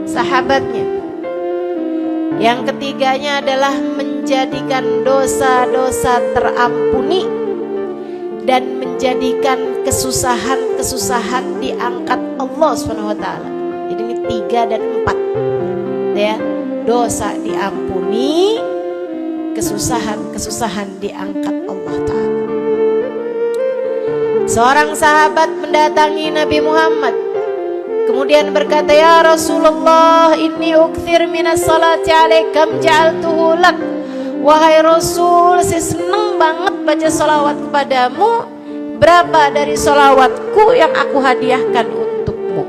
sahabatnya. Yang ketiganya adalah menjadikan dosa-dosa terampuni dan menjadikan kesusahan-kesusahan diangkat Allah SWT. Jadi ini 3 dan 4 ya. Dosa diampuni, kesusahan-kesusahan diangkat Allah Ta'ala. Seorang sahabat mendatangi Nabi Muhammad, kemudian berkata, "Ya Rasulullah, inni ukthir minas salati alaikam ja'altuhu lak." Wahai Rasul, saya senang banget baca salawat kepadamu. Berapa dari salawatku yang aku hadiahkan untukmu?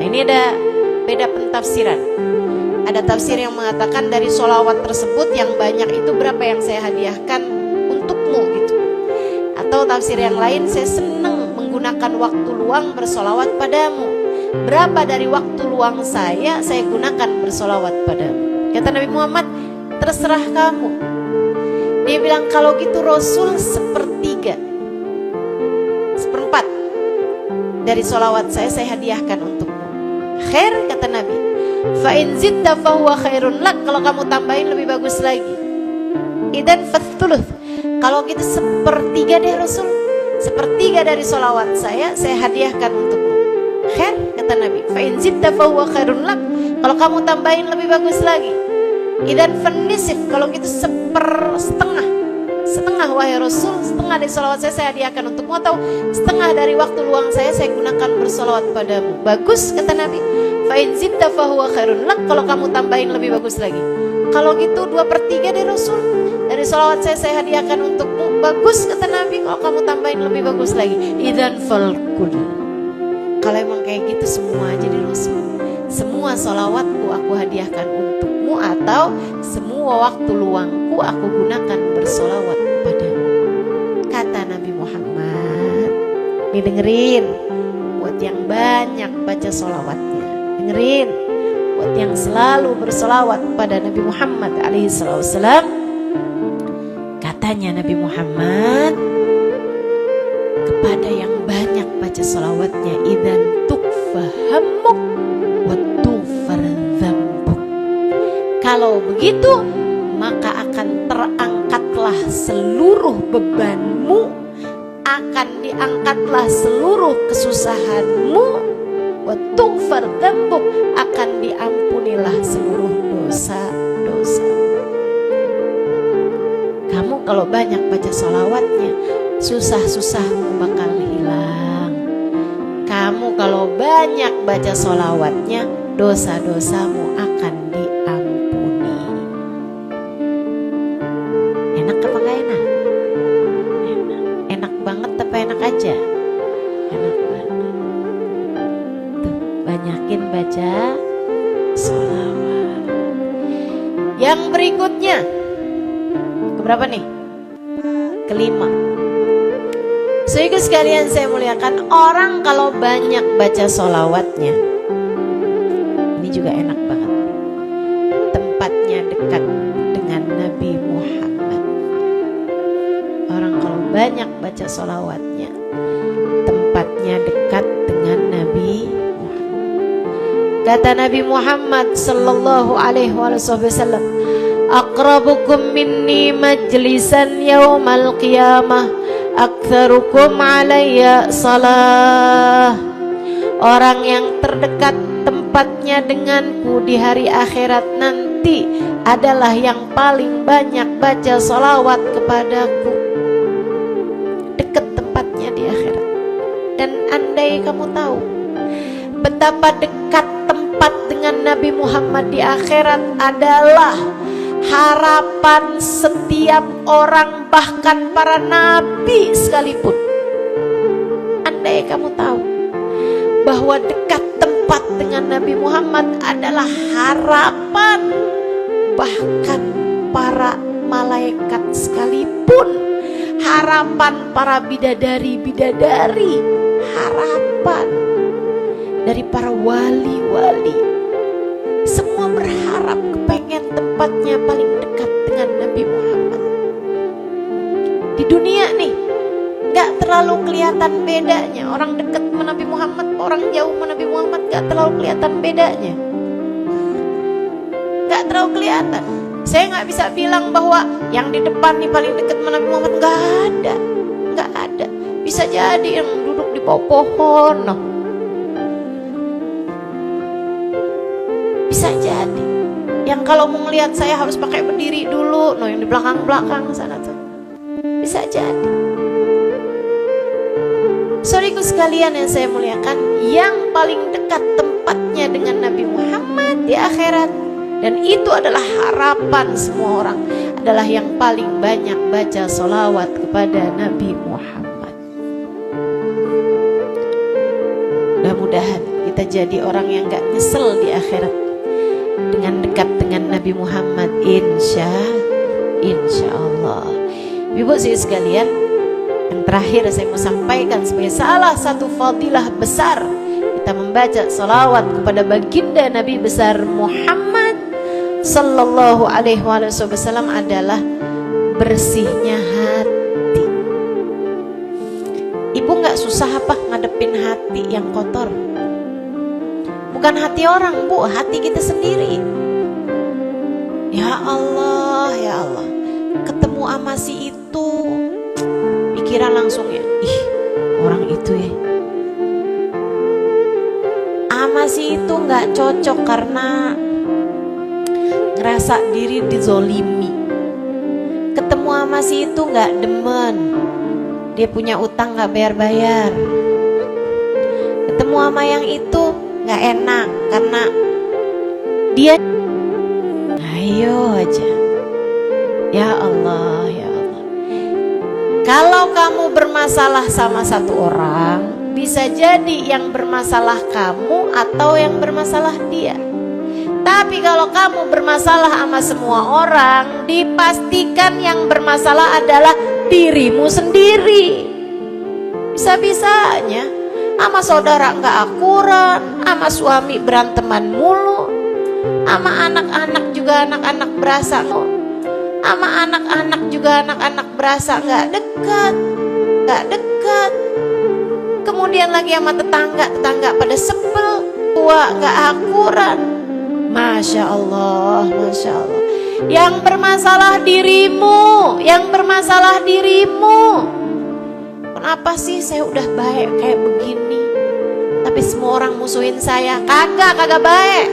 Nah, ini ada beda pentafsiran. Ada tafsir yang mengatakan dari salawat tersebut yang banyak itu berapa yang saya hadiahkan untukmu gitu. Atau tafsir yang lain, saya senang menggunakan waktu luang bersolawat padamu. Berapa dari waktu luang saya gunakan bersolawat padamu? Kata Nabi Muhammad, terserah kamu. Dia bilang, kalau gitu Rasul 1/3, 1/4 dari solawat saya hadiahkan untukmu. Khair, kata Nabi. Fa in zidta fa huwa khairun lak. Kalau kamu tambahin lebih bagus lagi. Idan fathuluth. Kalau gitu 1/3 deh Rasul. 1/3 dari solawat saya hadiahkan untukmu. Khair, kata Nabi. Fa in zidta fa huwa khairun lak. Kalau kamu tambahin lebih bagus lagi. Idan fanisif, kalau gitu setengah wahai Rasul, setengah dari salawat saya hadiahkan untukmu, atau setengah dari waktu luang saya gunakan bersalawat padamu. Bagus, kata Nabi. Fa in zidta fahuwa khairun lak, kalau kamu tambahin lebih bagus lagi. Kalau gitu 2/3 dari Rasul, dari salawat saya hadiahkan untukmu. Bagus, kata Nabi, kalau kamu tambahin lebih bagus lagi. Idan falkul, kalau emang kayak gitu semua aja di Rasul. Semua salawatku aku hadiahkan untukmu, atau semua waktu luangku aku gunakan bersolawat padamu. Kata Nabi Muhammad. Nih dengerin, buat yang banyak baca solawatnya, dengerin, buat yang selalu bersolawat pada Nabi Muhammad alaihissalam. Katanya Nabi Muhammad, kepada yang banyak baca solawatnya, idan tukfahamuk wa tughfar dzambuk. Kalau begitu, maka akan terangkatlah seluruh bebanmu, akan diangkatlah seluruh kesusahanmu, wa tughfar dzambuk, akan diampunilah seluruh dosa-dosa. Kamu kalau banyak baca salawatnya, susah-susahmu bakal hilang. Kamu kalau banyak baca salawatnya, dosa-dosamu akan diampuni. Enak apa gak enak? Enak. Enak banget apa enak aja? Enak banget. Tuh, banyakin baca salawat. Yang berikutnya, keberapa nih? Kelima. Sehingga sekalian saya muliakan, orang kalau banyak baca solawatnya, ini juga enak banget, tempatnya dekat dengan Nabi Muhammad. Orang kalau banyak baca solawatnya, tempatnya dekat dengan Nabi Muhammad. Kata Nabi Muhammad sallallahu alaihi wasallam, aqrabukum minni majlisan yaumal qiyamah aktsarukum alayya salah. Orang yang terdekat tempatnya denganku di hari akhirat nanti adalah yang paling banyak baca salawat kepadaku. Dekat tempatnya di akhirat. Dan andai kamu tahu betapa dekat tempat dengan Nabi Muhammad di akhirat adalah harapan setiap orang, bahkan para nabi sekalipun. Andai kamu tahu bahwa dekat tempat dengan Nabi Muhammad adalah harapan bahkan para malaikat sekalipun, harapan para bidadari-bidadari, harapan dari para wali-wali, semua berharap kepengen tempatnya paling dekat dengan Nabi Muhammad. Di dunia nih gak terlalu kelihatan bedanya orang dekat sama Nabi Muhammad, orang jauh sama Nabi Muhammad, gak terlalu kelihatan bedanya, gak terlalu kelihatan. Saya gak bisa bilang bahwa yang di depan nih paling dekat sama Nabi Muhammad, gak ada. Bisa jadi yang duduk di bawah pohon, noh. Bisa jadi yang kalau mau ngelihat saya harus pakai berdiri dulu, no, yang di belakang sana tuh. Bisa jadi. Saudaraku sekalian yang saya muliakan, yang paling dekat tempatnya dengan Nabi Muhammad di akhirat, dan itu adalah harapan semua orang, adalah yang paling banyak baca sholawat kepada Nabi Muhammad. Mudah-mudahan kita jadi orang yang gak nyesel di akhirat dengan dekat dengan Nabi Muhammad, insya Allah. Ibu saya sekalian, yang terakhir saya mau sampaikan sebagai salah satu fadilah besar kita membaca salawat kepada baginda Nabi besar Muhammad sallallahu alaihi wasallam adalah bersihnya hati. Ibu gak susah apa ngadepin hati yang kotor? Bukan hati orang, Bu, hati kita sendiri. Ya Allah, ketemu sama si itu, pikiran langsung ya, orang itu ya, sama si itu nggak cocok karena ngerasa diri dizolimi. Ketemu sama si itu gak demen, dia punya utang gak bayar-bayar. Ketemu sama yang itu gak enak karena dia. Ayo aja. Ya Allah, ya Allah. Kalau kamu bermasalah sama satu orang, bisa jadi yang bermasalah kamu atau yang bermasalah dia. Tapi kalau kamu bermasalah sama semua orang, dipastikan yang bermasalah adalah dirimu sendiri. Bisa-bisanya sama saudara nggak akurat, sama suami beranteman mulu, sama anak-anak juga anak-anak berasa, sama anak-anak juga anak-anak berasa nggak dekat. Kemudian lagi sama tetangga pada sebel, tua nggak akurat. Masya Allah, Masya Allah. Yang bermasalah dirimu, yang bermasalah dirimu. Kenapa sih saya udah baik kayak begini, tapi semua orang musuhin saya? Kagak baik.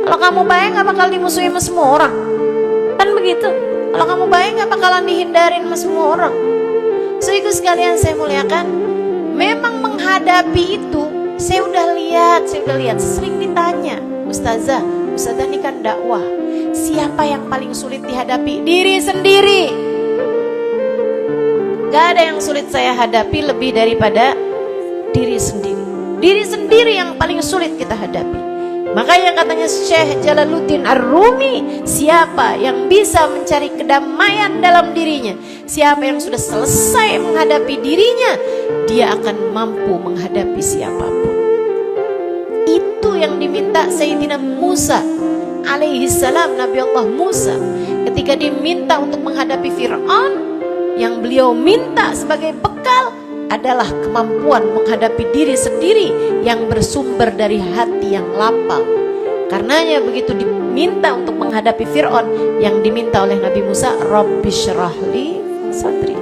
Kalau kamu baik gak bakal dimusuhin sama semua orang, kan begitu. Kalau kamu baik gak bakalan dihindarin sama semua orang. Saudaraku sekalian saya muliakan, memang menghadapi itu saya udah lihat. Sering ditanya, Ustazah ini kan dakwah, siapa yang paling sulit dihadapi? Diri sendiri. Gak ada yang sulit saya hadapi lebih daripada diri sendiri. Diri sendiri yang paling sulit kita hadapi. Makanya katanya Syekh Jalaluddin Ar-Rumi, siapa yang bisa mencari kedamaian dalam dirinya, siapa yang sudah selesai menghadapi dirinya, dia akan mampu menghadapi siapapun. Itu yang diminta Sayyidina Musa alaihi salam, Nabi Allah Musa, ketika diminta untuk menghadapi Fir'aun, yang beliau minta sebagai bekal adalah kemampuan menghadapi diri sendiri yang bersumber dari hati yang lapang. Karenanya begitu diminta untuk menghadapi Fir'aun, yang diminta oleh Nabi Musa, Rabbi syrahli sadri,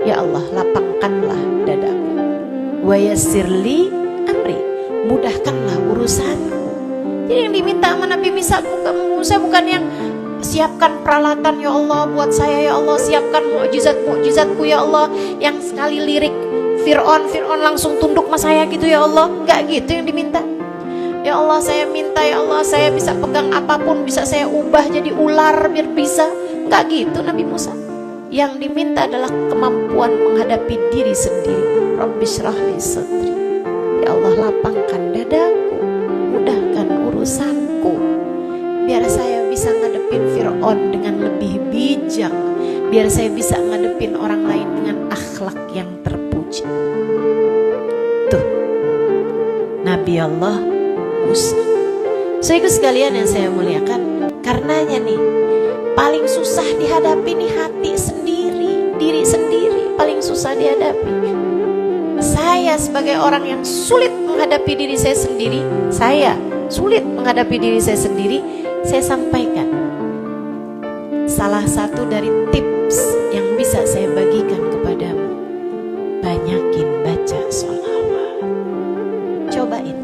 ya Allah lapangkanlah dadaku, wa yassirli amri, mudahkanlah urusanku. Jadi yang diminta sama Nabi Musa bukan yang siapkan peralatan ya Allah buat saya, ya Allah siapkan mukjizatku ya Allah, yang sekali lirik Fir'aun langsung tunduk sama saya gitu ya Allah. Enggak gitu yang diminta. Ya Allah saya minta, ya Allah saya bisa pegang apapun, bisa saya ubah jadi ular biar bisa. Enggak gitu Nabi Musa. Yang diminta adalah kemampuan menghadapi diri sendiri. Rabbi syrahli sadri, ya Allah lapangkan dadaku, mudahkan urusanku, biar saya bisa ngadepin Fir'aun dengan lebih bijak, biar saya bisa ngadepin orang lain dengan akhlak yang terpuji. Tuh Nabi Allah Musa. Saudaraku sekalian yang saya muliakan, karenanya nih paling susah dihadapi nih hati sendiri, diri sendiri paling susah dihadapi. Saya sebagai orang yang sulit menghadapi diri saya sendiri, saya sampaikan salah satu dari tips yang bisa saya bagikan kepadamu, banyakin baca sholawat. Cobain.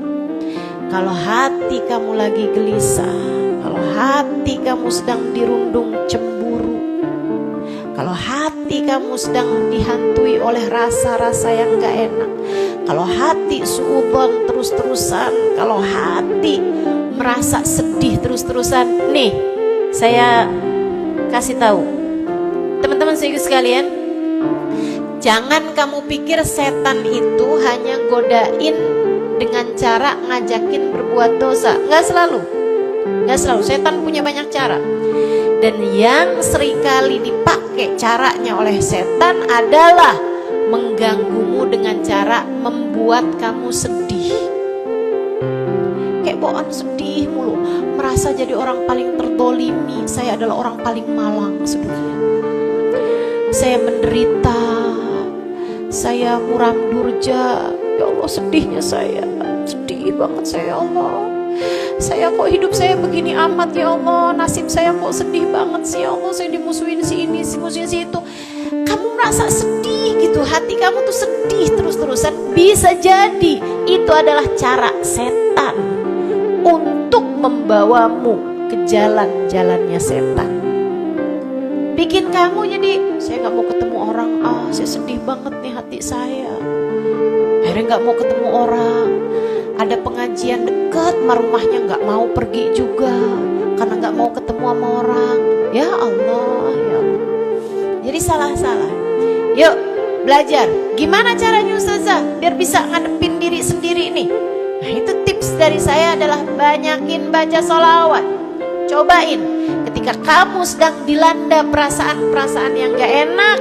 Kalau hati kamu lagi gelisah, kalau hati kamu sedang dirundung cemburu, kalau hati kamu sedang dihantui oleh rasa-rasa yang gak enak, kalau hati suudzon terus-terusan, kalau hati merasa sedih terus-terusan, nih saya kasih tahu teman-teman saudara sekalian, jangan kamu pikir setan itu hanya godain dengan cara ngajakin berbuat dosa. Nggak selalu. Setan punya banyak cara, dan yang seringkali dipakai caranya oleh setan adalah mengganggumu dengan cara membuat kamu sedih. Kayak bohong sedih mulu, merasa jadi orang paling terdolimi. Saya adalah orang paling malang sedunia, saya menderita, saya muram durja. Ya Allah sedihnya saya, sedih banget saya ya Allah. Saya kok hidup saya begini amat ya Allah, nasib saya kok sedih banget sih ya Allah, saya dimusuhin si ini, musuhin si itu. Kamu merasa sedih gitu, hati kamu tuh sedih terus-terusan. Bisa jadi itu adalah cara setan untuk membawamu ke jalan-jalannya setan. Bikin kamu jadi, saya gak mau ketemu orang, saya sedih banget nih hati saya. Akhirnya gak mau ketemu orang. Ada pengajian deket sama rumahnya, gak mau pergi juga karena gak mau ketemu sama orang. Ya Allah, ya Allah. Jadi salah-salah. Yuk belajar, gimana caranya Ustazah biar bisa ngadepin diri sendiri nih. Nah itu tips dari saya adalah banyakin baca sholawat. Cobain, ketika kamu sedang dilanda perasaan-perasaan yang gak enak,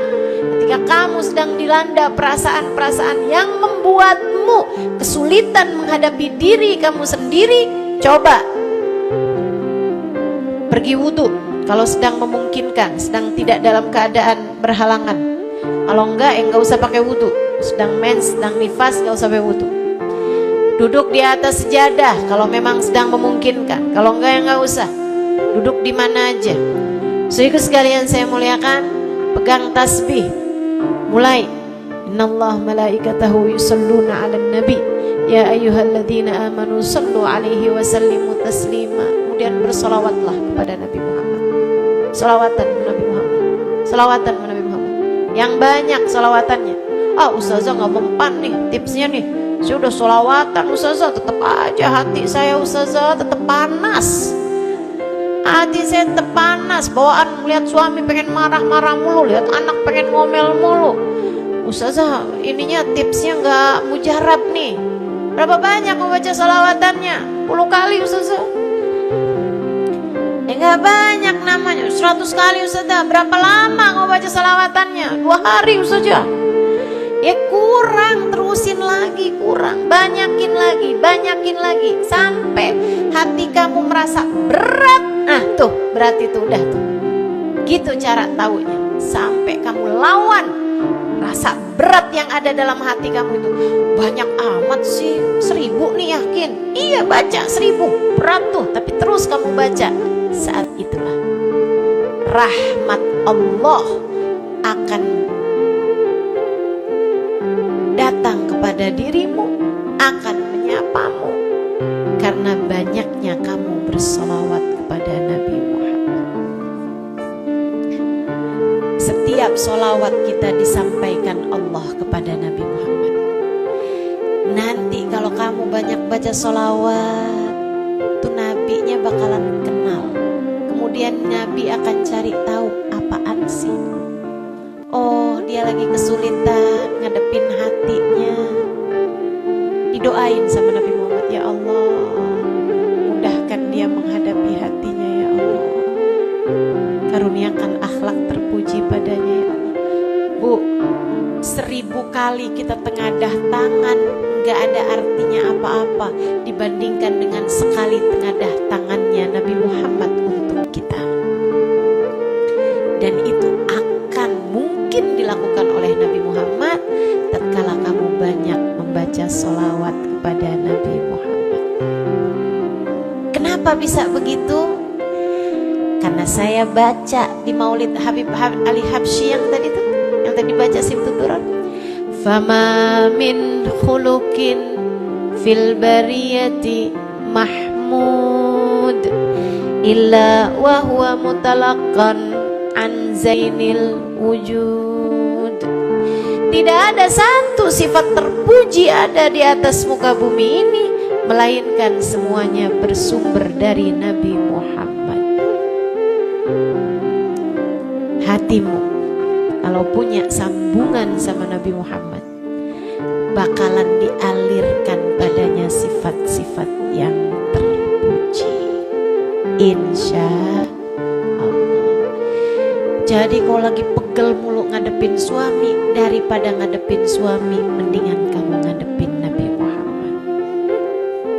ketika kamu sedang dilanda perasaan-perasaan yang membuatmu kesulitan menghadapi diri kamu sendiri, coba pergi wudhu kalau sedang memungkinkan, sedang tidak dalam keadaan berhalangan. Kalau enggak, enggak usah pakai wudhu. Sedang mens, sedang nifas, enggak usah pakai wudhu. Duduk di atas sejadah kalau memang sedang memungkinkan. Kalau enggak, ya enggak usah. Duduk di mana aja. Saudaraku sekalian saya muliakan, pegang tasbih. Mulai. Innallaha malaikatahu yusalluna 'alan nabi. Ya ayyuhalladzina amanu sallu 'alaihi wa sallimu taslima. Kemudian bersolawatlah kepada Nabi Muhammad. Solawatan Nabi Muhammad. Solawatan Nabi Muhammad. Yang banyak solawatannya. Ustazah nggak mempan nih tipsnya nih. Saya udah solawatan Ustazah, tetap aja hati saya Ustazah tetap panas. Hati saya tetap panas. Bawaan melihat suami pengen marah-marah mulu, lihat anak pengen ngomel mulu. Ustazah ininya tipsnya nggak mujarab nih. Berapa banyak membaca solawatannya? 10 kali Ustazah. Enggak banyak namanya, 100 kali Ustazah. Berapa lama mau baca salawatannya? 2 hari Ustazah. Ya kurang, terusin lagi, kurang, banyakin lagi sampai hati kamu merasa berat. Tuh, berat itu udah tuh. Gitu cara taunya. Sampai kamu lawan rasa berat yang ada dalam hati kamu itu. Banyak amat sih, 1000 nih yakin. Iya baca 1000, berat tuh, tapi terus kamu baca. Saat itulah rahmat Allah akan datang kepada dirimu, akan menyapamu karena banyaknya kamu bersolawat kepada Nabi Muhammad. Setiap solawat kita disampaikan Allah kepada Nabi Muhammad. Nanti kalau kamu banyak baca solawat, tuh nabinya bakalan kenal. Kemudian Nabi akan cari tahu apaan sih. Oh, dia lagi kesulitan ngadepin hatinya. Didoain sama Nabi Muhammad, ya Allah, mudahkan dia menghadapi hatinya ya Allah. Karuniakan akhlak terpuji padanya ya Allah. Bu, 1000 kali kita tengadah tangan gak ada artinya apa-apa dibandingkan dengan sekali tengadah tangannya Nabi Muhammad untuk kita. Dan itu akan mungkin dilakukan oleh Nabi Muhammad tatkala kamu banyak membaca sholawat kepada Nabi Muhammad. Kenapa bisa begitu? Karena saya baca di Maulid Habib Ali Habsyi yang tadi baca Simtuturan. Fama min khuluqin fil bariyati mahmud illa wa huwa mutalaqqan an zainil wujud. Tidak ada satu sifat terpuji ada di atas muka bumi ini melainkan semuanya bersumber dari Nabi Muhammad. Hatimu kalau punya sambungan sama Nabi Muhammad, bakalan dialirkan padanya sifat-sifat yang terpuji, insya Allah. Jadi kalau lagi pegel mulu ngadepin suami, daripada ngadepin suami, mendingan kamu ngadepin Nabi Muhammad.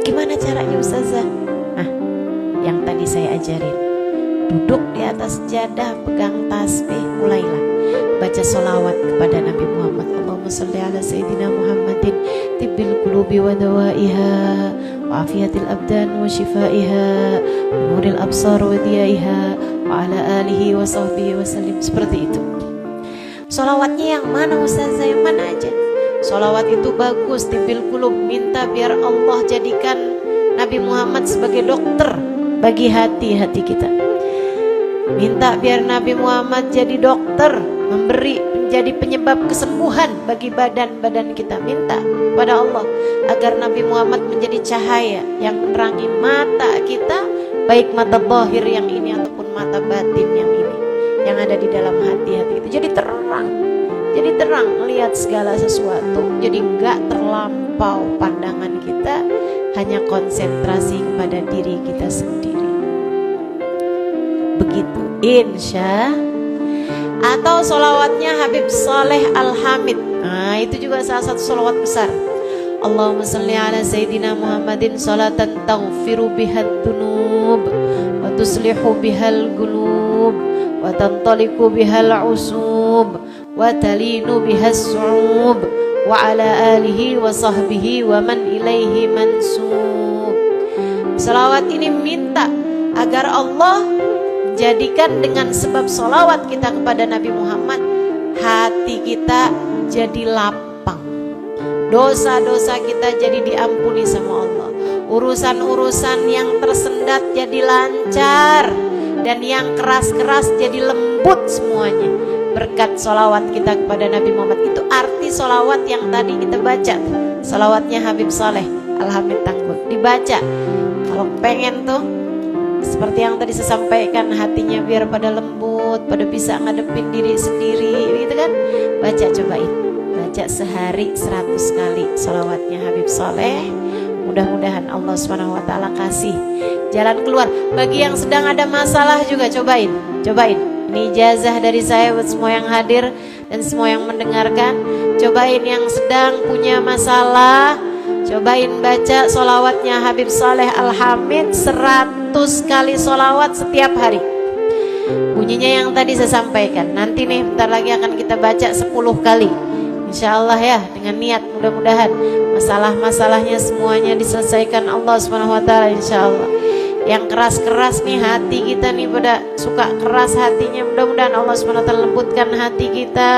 Gimana caranya Ustazah? Yang tadi saya ajarin. Duduk di atas jadah, pegang tasbih, mulailah baca sholawat kepada Nabi Muhammad. Allahumma salli ala Sayyidina Muhammadin tibbil qulubi wa dawaiha wa afiyatil abdan wa shifaiha wa nuril absar wa diyaiha wa ala alihi wa sahbihi wa sallim. Seperti itu. Sholawatnya yang mana Ustazah? Yang mana aja? Sholawat itu bagus, tibbil qulub, minta biar Allah jadikan Nabi Muhammad sebagai dokter bagi hati-hati kita. Minta biar Nabi Muhammad jadi dokter, menjadi penyebab kesembuhan bagi badan-badan kita. Minta pada Allah agar Nabi Muhammad menjadi cahaya yang menerangi mata kita, baik mata zahir yang ini ataupun mata batin yang ini, yang ada di dalam hati-hati itu. Jadi terang melihat segala sesuatu. Jadi enggak terlampau pandangan kita, hanya konsentrasi kepada diri kita sendiri. Begitu, insya. Atau solawatnya Habib Saleh Al-Hamid. Nah, itu juga salah satu solawat besar. Allahumma salli ala Sayyidina Muhammadin salatan taghfiru bihad dunub wa tuslihu bihal gulub wa tantaliku bihal usub wa talinu bihas su'ub wa ala alihi wa sahbihi wa man ilaihi mansub. Salawat ini minta agar Allah jadikan dengan sebab salawat kita kepada Nabi Muhammad, hati kita jadi lapang, dosa-dosa kita jadi diampuni sama Allah, urusan-urusan yang tersendat jadi lancar, dan yang keras-keras jadi lembut semuanya berkat salawat kita kepada Nabi Muhammad. Itu arti salawat yang tadi kita baca, salawatnya Habib Saleh Al-Hamid Tangguh. Dibaca kalau pengen tuh seperti yang tadi saya sampaikan, hatinya biar pada lembut, pada bisa ngadepin diri sendiri gitu kan. Baca, cobain baca sehari 100 kali salawatnya Habib Saleh. Mudah-mudahan Allah SWT kasih jalan keluar. Bagi yang sedang ada masalah juga cobain. Ini ijazah dari saya buat semua yang hadir dan semua yang mendengarkan. Cobain yang sedang punya masalah, cobain baca solawatnya Habib Saleh Al-Hamid 100 kali solawat setiap hari. Bunyinya yang tadi saya sampaikan. Nanti nih bentar lagi akan kita baca 10 kali, insya Allah ya, dengan niat mudah-mudahan masalah-masalahnya semuanya diselesaikan Allah SWT, insya Allah. Yang keras-keras nih hati kita nih, pada suka keras hatinya, mudah-mudahan Allah SWT lembutkan hati kita,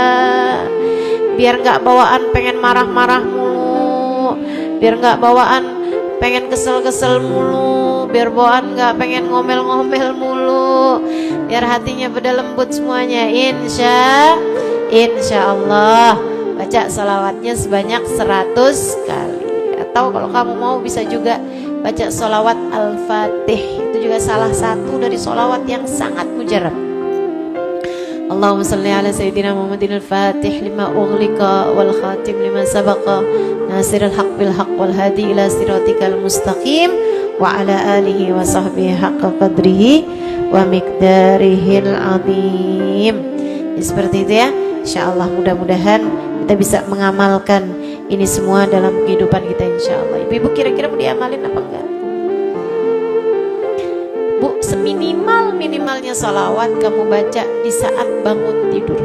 biar gak bawaan pengen marah-marah mulu, biar gak bawaan pengen kesel-kesel mulu, biar bawaan gak pengen ngomel-ngomel mulu, biar hatinya pada lembut semuanya, insya Allah. Baca salawatnya sebanyak 100 kali. Atau kalau kamu mau bisa juga baca salawat Al-Fatih. Itu juga salah satu dari salawat yang sangat mujarab. Allahumma salli ala Sayyidina Muhammadin al-Fatih lima ughliqa wal khatim lima sabaqa nasirul haq bil haq wal hadi ila siratikal mustaqim wa ala alihi wa sahbihi haqqa qadrihi wa miqdarihil azim. Seperti itu ya. Insyaallah mudah-mudahan kita bisa mengamalkan ini semua dalam kehidupan kita, insyaallah. Ibu kira-kira mau diamalin apa enggak? Bu, seminimal-minimalnya salawat kamu baca di saat bangun tidur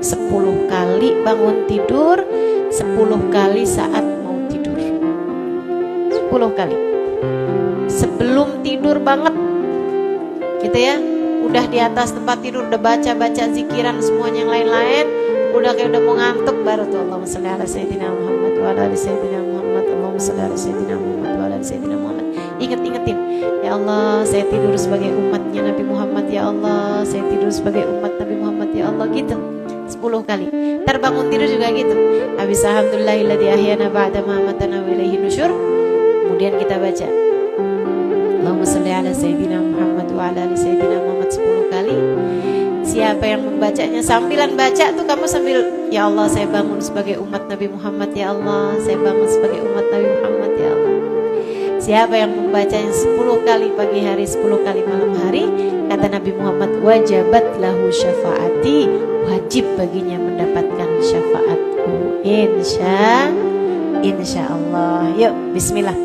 10 kali bangun tidur, 10 kali saat mau tidur, 10 kali sebelum tidur banget gitu ya. Udah di atas tempat tidur, udah baca-baca zikiran semuanya yang lain-lain, udah kayak udah mau ngantuk, baru tuh Allahumma sholli ala Sayyidina Muhammad wa ala ali Sayyidina Muhammad, Allahumma sholli ala Sayyidina Muhammad wa ala ali Sayyidina Muhammad. Ingetin, ya Allah saya tidur sebagai umatnya Nabi Muhammad, ya Allah saya tidur sebagai umat Nabi Muhammad, ya Allah, gitu 10 kali. Ntar bangun tidur juga gitu, habis alhamdulillahilladzi ahyana ba'da ma amatana wa ilaihi nusyur, kemudian kita baca Allahumma sholli ala Sayyidina Muhammad wa ala ali Sayyidina Muhammad 10 kali. Siapa yang membacanya sambilan baca tuh kamu sambil, ya Allah saya bangun sebagai umat Nabi Muhammad, ya Allah saya bangun sebagai umat Nabi Muhammad, ya Allah. Siapa yang membacanya 10 kali pagi hari, 10 kali malam hari, kata Nabi Muhammad, wajabat lahu syafaati, wajib baginya mendapatkan syafaatku, insya Allah. Yuk bismillah,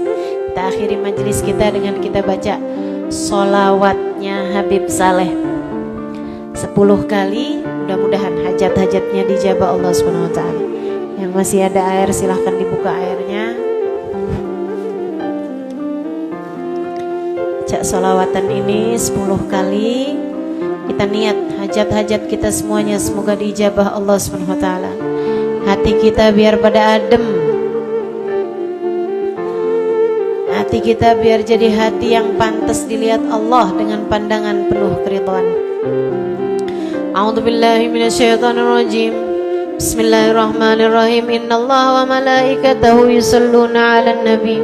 kita akhiri majelis kita dengan kita baca solawatnya Habib Saleh 10 kali. Mudah-mudahan hajat-hajatnya dijabah Allah SWT. Yang masih ada air silahkan dibuka airnya. Baca solawatan ini 10 kali. Kita niat hajat-hajat kita semuanya semoga dijabah Allah SWT. Hati kita biar pada adem, hati hati kita biar jadi hati yang pantas dilihat Allah dengan pandangan penuh keridhaan. A'udzubillahi minasyaitonirrajim. Bismillahirrahmanirrahim. Innallaha wa malaikatahu yusholluna 'alan nabi.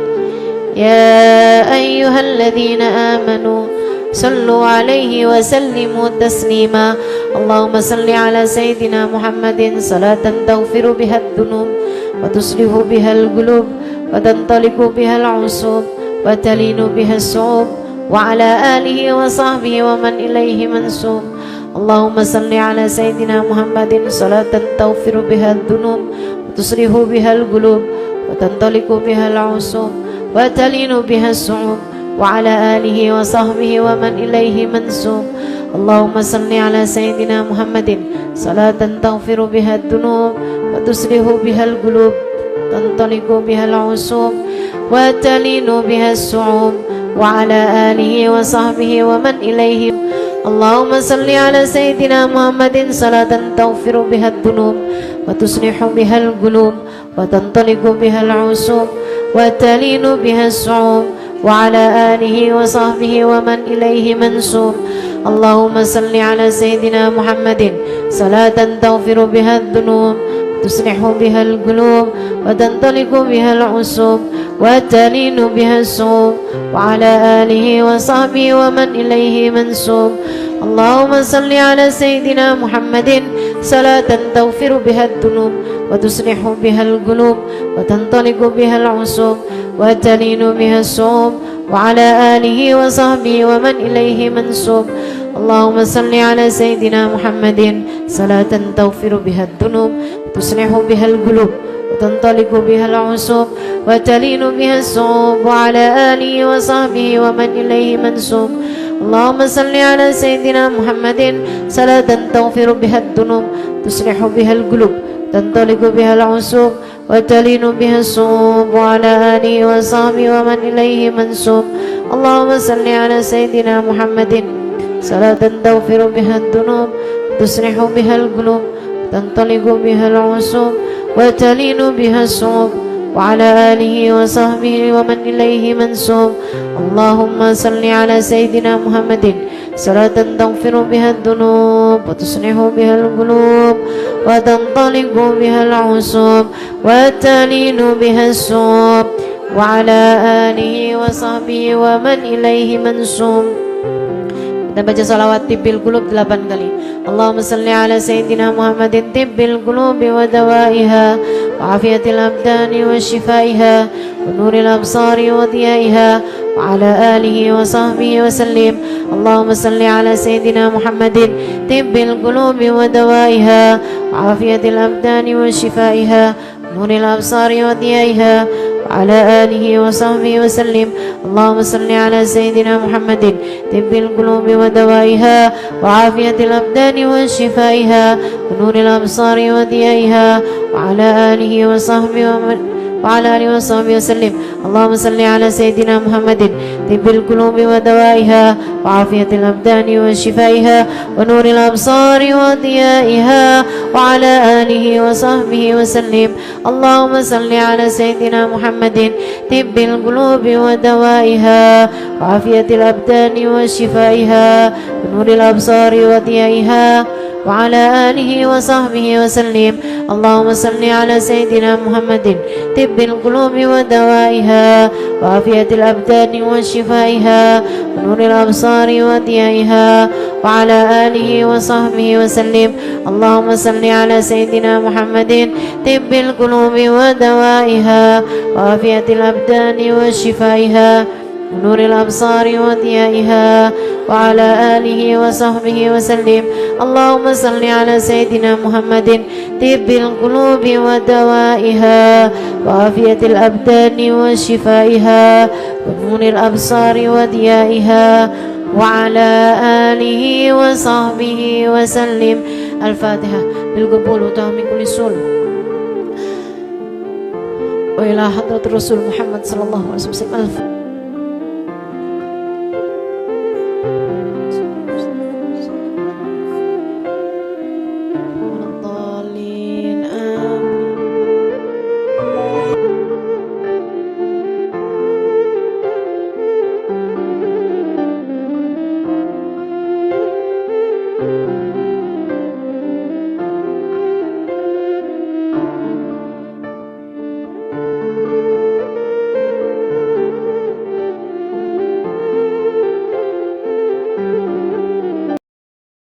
Ya ayyuhalladzina amanu sallu 'alaihi wa sallimu taslima. Allahumma salli 'ala sayyidina Muhammadin salatan taghfiru biha ad-dunub wa tuslihu biha al-qulub wa tantaliqu biha al-'usub wa talinu biha as-su'ub wa 'ala alihi wa sahbihi wa man ilaihi mansub. Allahumma salli 'ala sayyidina Muhammadin salatan taghfiru biha ad-dunub wa tuslihu biha al-qulub wa tantaliqu biha al-'usub wa talinu biha as-su'ub wa 'ala alihi wa sahbihi wa man ilaihi mansub. Allahumma salli 'ala sayyidina Muhammadin salatan taghfiru biha ad-dunub wa tuslihu biha al-qulub tantaliqu biha al-'usub wa talinu biha as-su'ub wa 'ala alihi wa sahbihi wa man ilaihi. Allahumma salli 'ala sayyidina Muhammadin salatan taghfiru biha ad-dunub wa tuslihu biha al-qulub wa tantaliqu biha al-'usub wa talinu biha as-su'ub wa 'ala alihi wa sahbihi wa man ilaihi mansub. Allahumma salli 'ala sayyidina Muhammadin salatan taghfiru biha ad-dunub tuslihu biha al-qulub wa tantaliqu biha al-'usub wa talinu biha as-su'ub wa 'ala alihi wa sahbihi wa man ilaihi mansub. Allahumma salli 'ala sayyidina Muhammadin salatan taghfiru biha ad-dunub wa tuslihu biha al-qulub wa tantaliqu biha al-'usub wa talinu biha as-su'ub wa 'ala alihi wa sahbihi wa man ilaihi mansub. Allahumma salli 'ala sayyidina Muhammadin salatan taghfiru biha ad-dunub tuslihu biha al-qulub wa tantaliqu biha al-'usub wa talinu biha as-su'ub wa 'ala alihi wa sahbihi wa man ilaihi mansub. Allahumma salli 'ala sayyidina Muhammadin salatan taghfiru biha ad-dunub tuslihu biha al-qulub tantaliqu biha al-'usub wa talinu biha as-su'ub wa 'ala alihi wa sahbihi wa man ilaihi mansub. Allahumma salli 'ala sayyidina Muhammadin salatan taghfiru biha ad-dunub tuslihu biha al-qulub tantaliqu biha al-'usub wa talinu biha as-su'ub wa 'ala alihi wa sahbihi wa man ilaihi mansub. Allahumma salli 'ala sayyidina Muhammadin salatan taghfiru biha ad-dunub wa tuslihu biha al-qulub wa tantaliqu biha al-'usub wa talinu biha as-su'ub wa 'ala alihi wa sahbihi wa man ilaihi mansub. Kita baca salawat tibbil qulub 8 kali. Allahumma salli 'ala sayyidina Muhammadin tibbil qulubi wa dawaiha wa afiyatil abdani wa shifaiha wa nuril absari wa diyaiha wa 'ala alihi wa sahbihi wa sallim. Allahumma salli 'ala sayyidina Muhammadin tibbil qulubi wa dawaiha wa afiyatil abdani wa shifaiha wa nuril absari wa diyaiha وعلى آله وصحبه وسلم. اللهم صل على سيدنا محمد طب القلوب ودوائها وعافية الأبدان وشفائها ونور الأبصار وضيائها وعلى آله وصحبه وسلم. اللهم صل على سيدنا محمد طب القلوب ودوائها وعافية الأبدان وشفائها ونور الأبصار وضيائها وعلى آله وصحبه وسلم. اللهم صل على سيدنا محمد طب القلوب ودوائها وعافية الأبدان وشفائها ونور الأبصار وضيائها وعلى آله وصحبه وسلم. اللهم صل على سيدنا محمد طب القلوب ودوائها وعافية الأبدان وشفائها ونور الأبصار وضيائها وعلى آله وصحبه وسلم. اللهم صل على سيدنا محمد طب القلوب ودوائها وعافية الأبدان وشفائها ونور الأبصار وضيائها وعلى آله وصحبه وسلم. اللهم صل على سيدنا محمد طب القلوب ودوائها وعافية الأبدان وشفائها ونور الأبصار وضيائها وعلى آله وصحبه وسلم. الفاتحة بالقبول وتامين كل سول وإلى حضرة الرسول محمد صلى الله عليه وسلم.